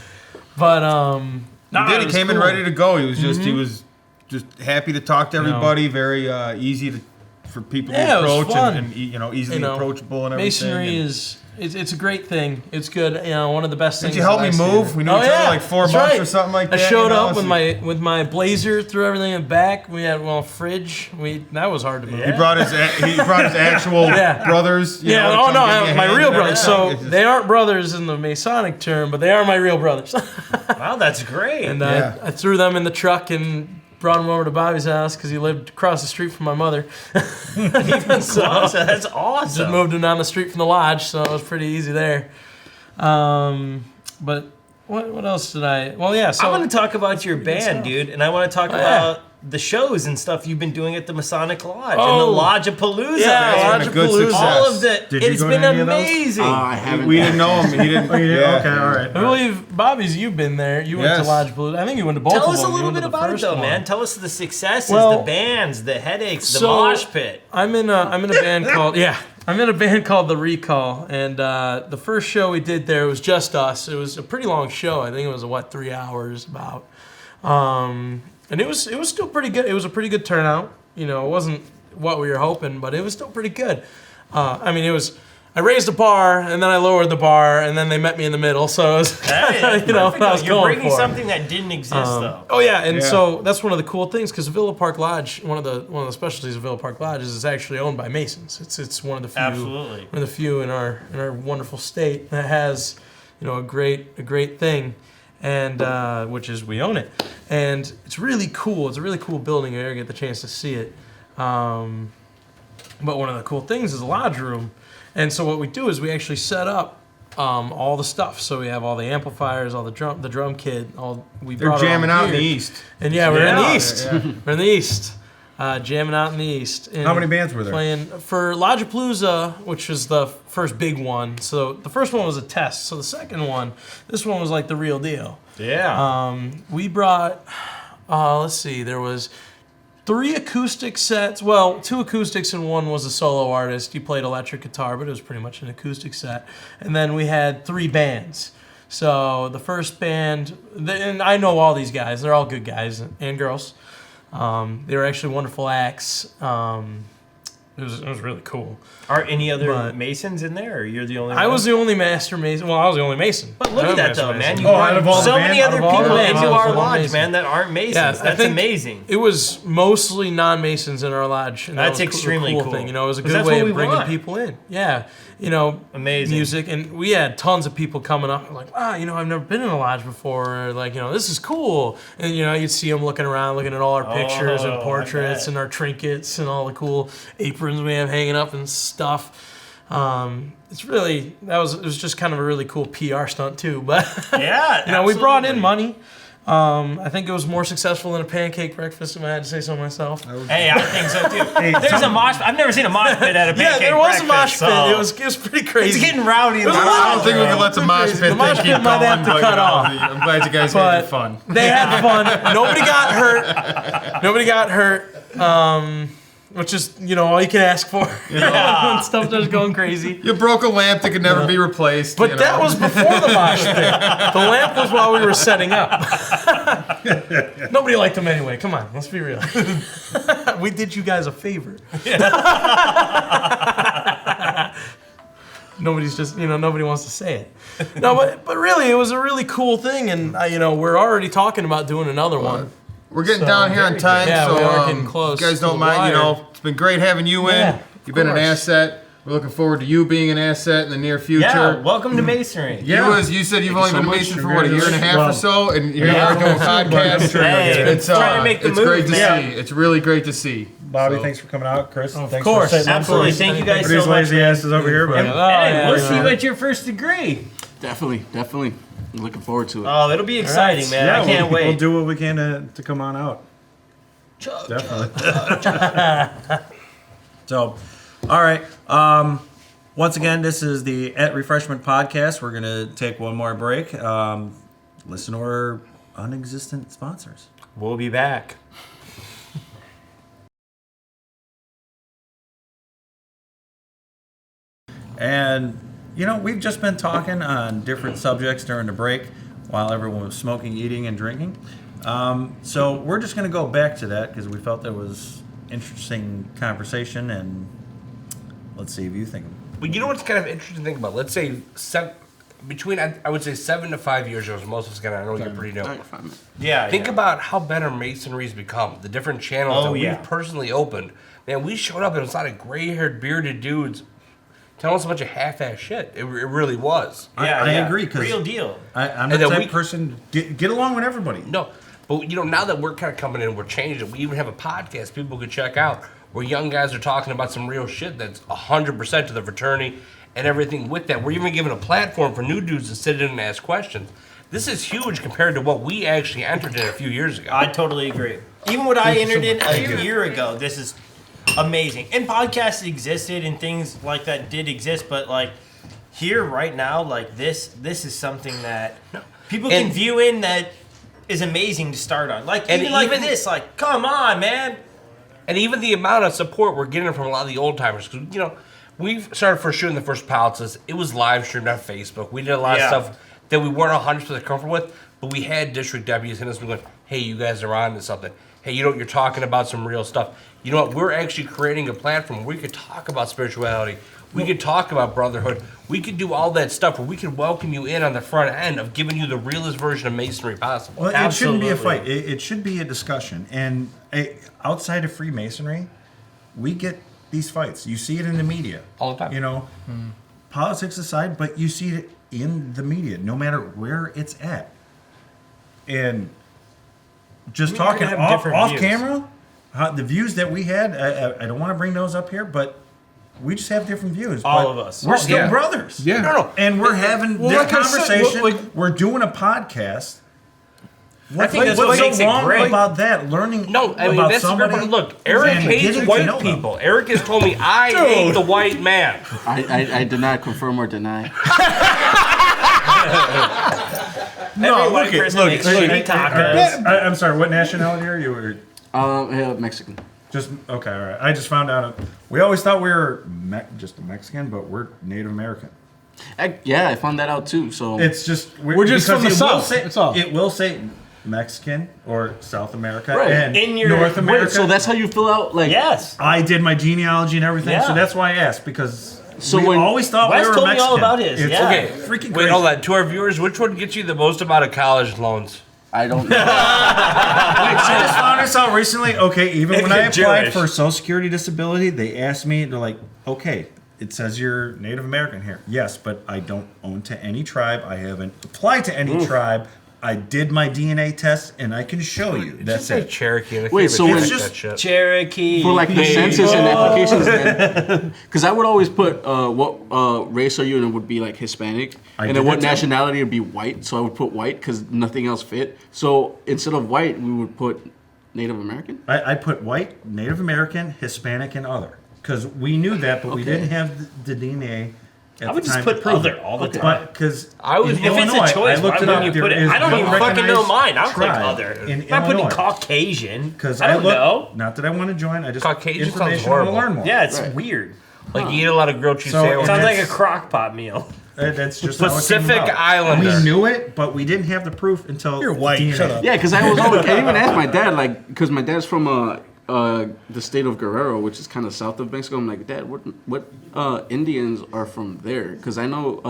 But He came in ready to go. He was just happy to talk to everybody. Very easy for people to approach and easily approachable and everything. Masonry is. It's a great thing. It's good. One of the best things. Did you help me move? We knew each other like 4 months or something like that. I showed up with my blazer, threw everything in the back. We had a fridge. That was hard to move. He brought his actual brothers. My real brothers. So they aren't brothers in the Masonic term, but they are my real brothers. Wow, that's great. And I threw them in the truck and brought him over to Bobby's house because he lived across the street from my mother. So that's awesome. Just moved him down the street from the lodge, so it was pretty easy there. But what else did I? Well, yeah. So I want to talk about your band, dude, and I want to talk about the shows and stuff you've been doing at the Masonic Lodge and the Lodge of Palooza. Yeah, Lodge of Palooza. All of the. It's been amazing. I haven't. We didn't know him. He didn't. Okay, all right. I believe, Bobby's, you've been there. You went to Lodge Palooza. I think you went to both of them. Tell us a little bit about it, though, man. Tell us the successes, the bands, the headaches, the mosh pit. I'm in a band called I'm in a band called The Recall, and the first show we did there was just us. It was a pretty long show. I think it was 3 hours about. And it was still pretty good. It was a pretty good turnout. It wasn't what we were hoping, but it was still pretty good. I raised the bar, and then I lowered the bar, and then they met me in the middle. So it was, what I was You're going bringing for. something that didn't exist, though. Oh yeah, and so that's one of the cool things because Villa Park Lodge, one of the specialties of Villa Park Lodge is it's actually owned by Masons. It's one of the few, Absolutely. one of the few in our wonderful state that has, a great thing. And which is we own it, and it's really cool. It's a really cool building. You ever get the chance to see it. But one of the cool things is the lodge room, and so what we do is we actually set up all the stuff. So we have all the amplifiers, all the drum kit. They're jamming out in the east. And we're in the east. We're in the east. Jamming out in the east. And how many bands were there? Playing for Lodge of Palooza, which was the first big one. So the first one was a test. So the second one, this one was like the real deal. Yeah. We brought, let's see, there was 3 acoustic sets. Well, 2 acoustics and 1 was a solo artist. He played electric guitar, but it was pretty much an acoustic set. And then we had 3 bands. So the first band, and I know all these guys. They're all good guys and girls. They were actually wonderful acts. It was really cool. Are any other Masons in there, or you're the only one? I was the only Master Mason. Well, I was the only Mason. But look at that, though, man. You out of all brought so the many bands? other Out of all people the bands, into I was our the only lodge, Mason. man, that aren't Masons. Yeah, I That's think amazing. It was mostly non-Masons in our lodge. And That's that was extremely the cool. thing. It was a 'Cause good that's way what we of bringing want. people in. Yeah. Amazing. Music. And we had tons of people coming up like, wow, I've never been in a lodge before. Or like, this is cool. And, you'd see them looking around, looking at all our pictures and portraits and our trinkets and all the cool aprons we have hanging up and stuff. It was just kind of a really cool PR stunt too. But Yeah, we brought in money. I think it was more successful than a pancake breakfast, if I had to say so myself. Hey, I think so too. There's a mosh. I've never seen a mosh pit at a pancake Yeah, there was a mosh breakfast, pit. so- It was pretty crazy. It's getting rowdy. I don't think we can let the mosh pit The mosh thing pit keep might going. have to cut off. I'm glad you guys had fun. They had fun. Nobody got hurt. Which is, all you can ask for. When stuff starts going crazy. You broke a lamp that could never be replaced. But that was before the mosh pit. The lamp was while we were setting up. Nobody liked him anyway. Come on, let's be real. We did you guys a favor. Nobody's just, nobody wants to say it. No, but really, it was a really cool thing, and we're already talking about doing another one. We're getting down here on time, Yeah, so we are getting close you guys to don't the mind, wire. it's been great having you in. Yeah, You've been an course. asset. We're looking forward to you being an asset in the near future. Yeah, welcome to Masonry. You said you've only been a Mason for what, a year and a half or so, and here you are doing podcasts. Hey, It's trying to make the it's move, great to man. see. It's really great to see. Bobby, thanks for coming out. Chris, thanks course. for sitting Absolutely. up for us. Thank you guys For these so much. lazy asses over here. But Hey, we'll see you at your first degree. Definitely. I'm looking forward to it. Oh, it'll be exciting, man. yeah, I can't wait. We'll do what we can to come on out. Definitely. So, all right. Once again, this is the At Refreshment podcast. We're going to take one more break. Listen to our unexistent sponsors. We'll be back. And, we've just been talking on different subjects during the break while everyone was smoking, eating, and drinking. So we're just going to go back to that because we felt there was interesting conversation, and let's see if you think. But you know what's kind of interesting to think about? Let's say between, I would say 7 to 5 years ago, most of us I know you're pretty new. Yeah. Think about how better Masonry's become. The different channels that we've personally opened. Man, we showed up and it was a lot of gray-haired, bearded dudes telling us a bunch of half-ass shit. It really was. I agree. Cause real deal. I'm not that person. Get along with everybody. No, but now that we're kind of coming in, we're changing. We even have a podcast people could check out where young guys are talking about some real shit that's 100% to the fraternity and everything with that. We're even giving a platform for new dudes to sit in and ask questions. This is huge compared to what we actually entered in a few years ago. I totally agree. Even what I entered in a year ago, this is amazing. And podcasts existed and things like that did exist, but like here right now, like this is something that people can view in that is amazing to start on. Like even this, like come on, man. And even the amount of support we're getting from a lot of the old timers, because we started first shooting the first pallets. It was live streamed on Facebook. We did a lot of stuff that we weren't 100% comfortable with, but we had district deputies hitting us and going, "Hey, you guys are on to something. Hey, you're talking about some real stuff. You know what? We're actually creating a platform where we could talk about spirituality. We could talk about brotherhood. We could do all that stuff where we could welcome you in on the front end of giving you the realest version of Masonry possible." Well, it shouldn't be a fight. It should be a discussion. And outside of Freemasonry, we get these fights. You see it in the media all the time. Politics aside, but you see it in the media, no matter where it's at. And just talking off camera, the views that we had, I don't want to bring those up here, but we just have different views. All of us. We're still brothers. Yeah. No. And we're having this conversation. We're doing a podcast. I think that's what makes it great. About that? Learning No, I mean, about that's somebody. the look, Eric and hates getting to white know them. people. Eric has told me I hate the white man. I did not confirm or deny. No, Every white person makes shitty tacos. I'm sorry. What nationality are you? Mexican. Just okay. All right. I just found out. We always thought we were just a Mexican, but we're Native American. I found that out too. So It's just We're just from the South. That's all. It will say Mexican or South America Right. and In your- North America. Wait, so that's how you fill out like Yes. I did my genealogy and everything, Yeah. so that's why I asked because So we when- always thought Wes we were told me Mexican. all about his, It's yeah. Okay, freaking wait, crazy. hold on. To our viewers, which one gets you the most amount of college loans? I don't know. I just found this out recently. Okay, even when I If you're applied Jewish. for Social Security disability, they asked me, they're like, okay, it says you're Native American here. Yes, but I don't own to any tribe. I haven't applied to any tribe. I did my DNA test, and I can show you. That's Say it. Cherokee. And Wait, so it's when- just that shit. Cherokee. For like the census and applications, then, because I would always put what race are you, and it would be like Hispanic, I and did then what that too. nationality would be white. So I would put white because nothing else fit. So instead of white, we would put Native American. I put white, Native American, Hispanic, and other. Because we knew that, but we Okay. didn't have the DNA at I would the just time put to prove other it. all the time. But because I was- If it's a choice, why wouldn't you put it? I don't even fucking know mine. I'll click other. In I'm not putting Illinois. Caucasian. Because I don't know. Not that I want to join. I just Caucasian sounds information I want to horrible. learn more. Yeah, it's Right. weird. Like you eat a lot of grilled cheese So- sandwiches. Sounds like a It's- crock pot meal. That's just Pacific how it came about. Islander. We knew it, but we didn't have the proof until You're white. DNA. Shut up. Yeah, because I was always, I even asked my dad, like, because my dad's from the state of Guerrero, which is kind of south of Mexico. I'm like, Dad, what Indians are from there? Because I know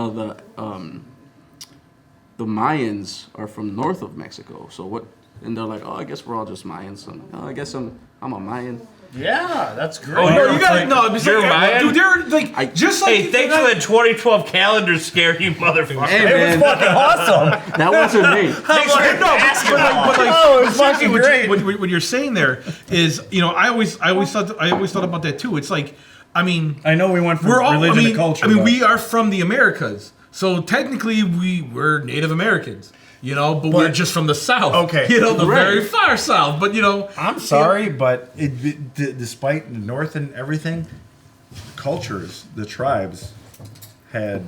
the Mayans are from north of Mexico. So what? And they're like, oh, I guess we're all just Mayans. So, oh, I guess I'm a Mayan. Yeah, that's great. Oh, No, you got no. I'm just You're like, Mayan? dude. They're like just like. Hey, thanks for the 2012 calendar scare, you motherfucker. Hey, It was man, fucking awesome. that wasn't me. But fucking great. what you're saying there is, I always thought about that too. It's like, I mean, I know we went from we're all, religion to culture. I mean, but- we are from the Americas, so technically we're Native Americans, but we're just from the South. Okay. the very far South. But I'm sorry, but despite the North and everything, cultures, the tribes, had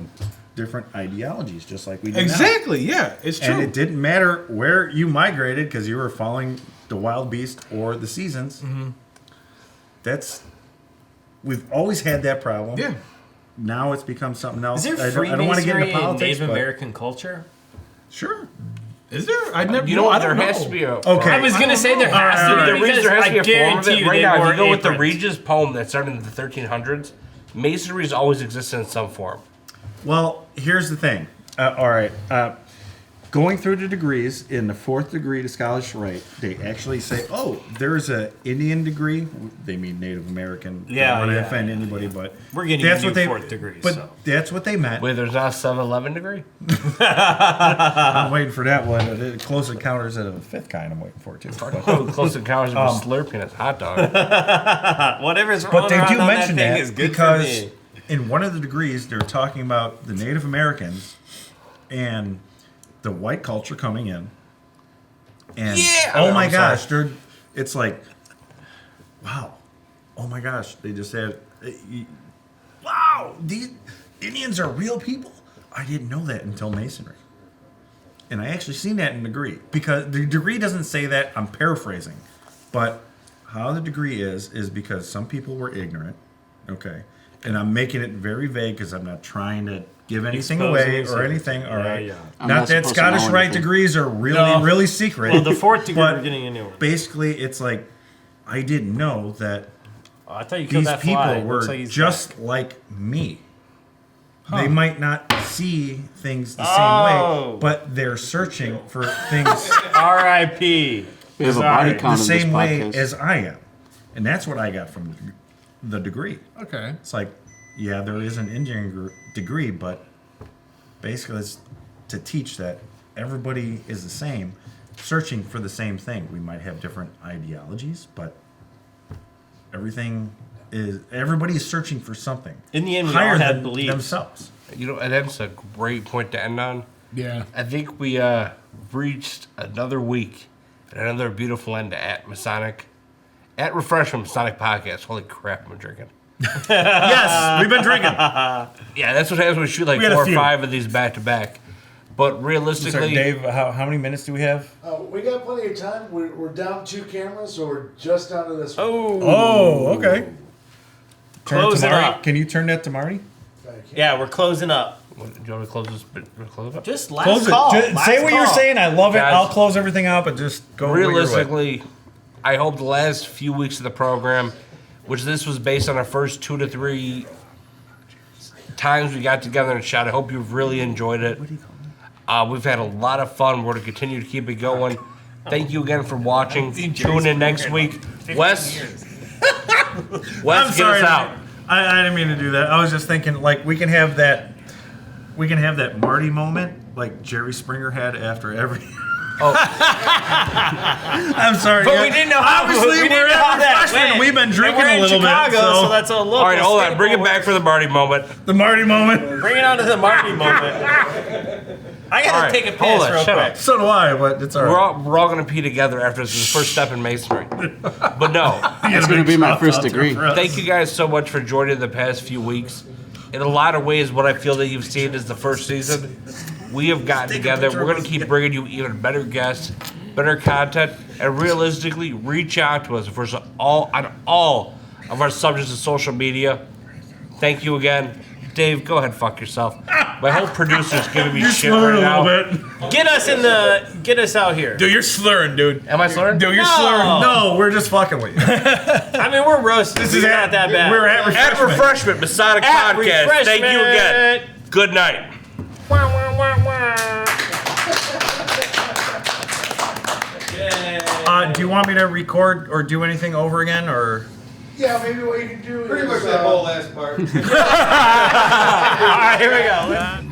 different ideologies, just like we do now. exactly, yeah, it's true. And it didn't matter where you migrated because you were following the wild beast or the seasons. Mm-hmm. We've always had that problem. Yeah. Now it's become something else. Is there I don't want to get Freemasonry into in politics, Native but American culture? sure. Is there? I never. You know I what? There don't know. has to be a. Okay. I was gonna say there has to be. There has to be a form of guarantee it. you Right they now, if wore you go with the aprons. Regis poem that started in the 1300s, Masonry's always existed in some form. Well, here's the thing. All right. Going through the degrees in the 4th degree to scholarship right, they actually say, oh, there's a Indian degree. They mean Native American. Yeah, Don't want to yeah, offend anybody, but We're getting that's a new what they 4th degree. But So. that's what they meant. Wait, there's not a 7-Eleven degree? I'm waiting for that one. Close Encounters of the 5th kind. I'm waiting for it too. Oh, close encounters with Slurpee and his hot dog. Whatever's But rolling they around do on mention that that thing is good because for me. in one of the degrees they're talking about the Native Americans and the white culture coming in. And oh my gosh, it's like, wow, oh my gosh, they just had, wow, these Indians are real people. I didn't know that until Masonry. And I actually seen that in the degree because the degree doesn't say that. I'm paraphrasing, but how the degree is because some people were ignorant, okay, and I'm making it very vague because I'm not trying to give anything away or anything. All right, I'm not not that supposed to Scottish know Rite anything. degrees are really secret. Well, the 4th degree but we're getting into. basically, it's like I didn't know that Oh, I thought you killed these that people fly. were Looks like he's just back. like me. They might not see things the same Oh. way, but they're searching for things R.I.P. We have a body Sorry. count the of this same way podcast. as I am. And that's what I got from the degree. Okay. It's like, yeah, there is an engineering degree, but basically it's to teach that everybody is the same, searching for the same thing. We might have different ideologies, but everybody is searching for something. In the end, we higher all have than beliefs. themselves. And that's a great point to end on. Yeah. I think we reached another week and another beautiful end at Masonic, at Refreshment Masonic Podcast. Holy crap, I'm drinking. Yes, we've been drinking. Yeah, that's what happens when we shoot like We had a 4 or few. 5 of these back to back. But realistically, Sorry, Dave, how many minutes do we have? We got plenty of time. We're down 2 cameras, so we're just down to this one. Oh, okay. Turn it to Close it Marty. up. Can you turn that to Marty? Yeah, we're closing up. do you want to close this? Close it up? Just last Close call. it. Last Say what you're call. saying. I love it. Guys, I'll close everything out, but just go what you're with. Realistically, I hope the last few weeks of the program, which this was based on our first 2 to 3 times we got together and shot, I hope you've really enjoyed it. We've had a lot of fun. We're going to continue to keep it going. Thank you again for watching. Tune in next week. Wes, I'm get sorry. us out. I didn't mean to do that. I was just thinking, like, we can have that Marty moment, like Jerry Springer had after every. I'm sorry. But we didn't know how. Obviously, we we're didn't know how at that Refreshment. went. We've been And drinking we're a in little Chicago, bit, so that's a local. All right, hold on. staple. Bring it back for the Marty moment. The Marty moment. Bring it on to the Marty moment. I gotta All right, take a piss hold on, real shut quick. up. So do I, but it's all right. We're all going to pee together after this is the first step in Masonry. But no, That's going to be my first degree. thank you guys so much for joining the past few weeks. In a lot of ways, what I feel that you've seen is the first season. We have gotten together. We're going to keep bringing you even better guests, better content, and realistically, reach out to us for all of our subjects of social media. Thank you again. Dave, go ahead, fuck yourself. My whole producer's giving me You're shit slurring right a now. little bit. Get us out here. Dude, you're slurring, dude. Am I slurring? Dude, you're No. slurring. No, we're just fucking with you. I mean, we're roasting. This is not that bad. We're at At Refreshment, Masonic At Podcast. Thank you again. Good night. Do you want me to record or do anything over again, or? Yeah, maybe what you can do Pretty is much that whole last part. All right, here we go.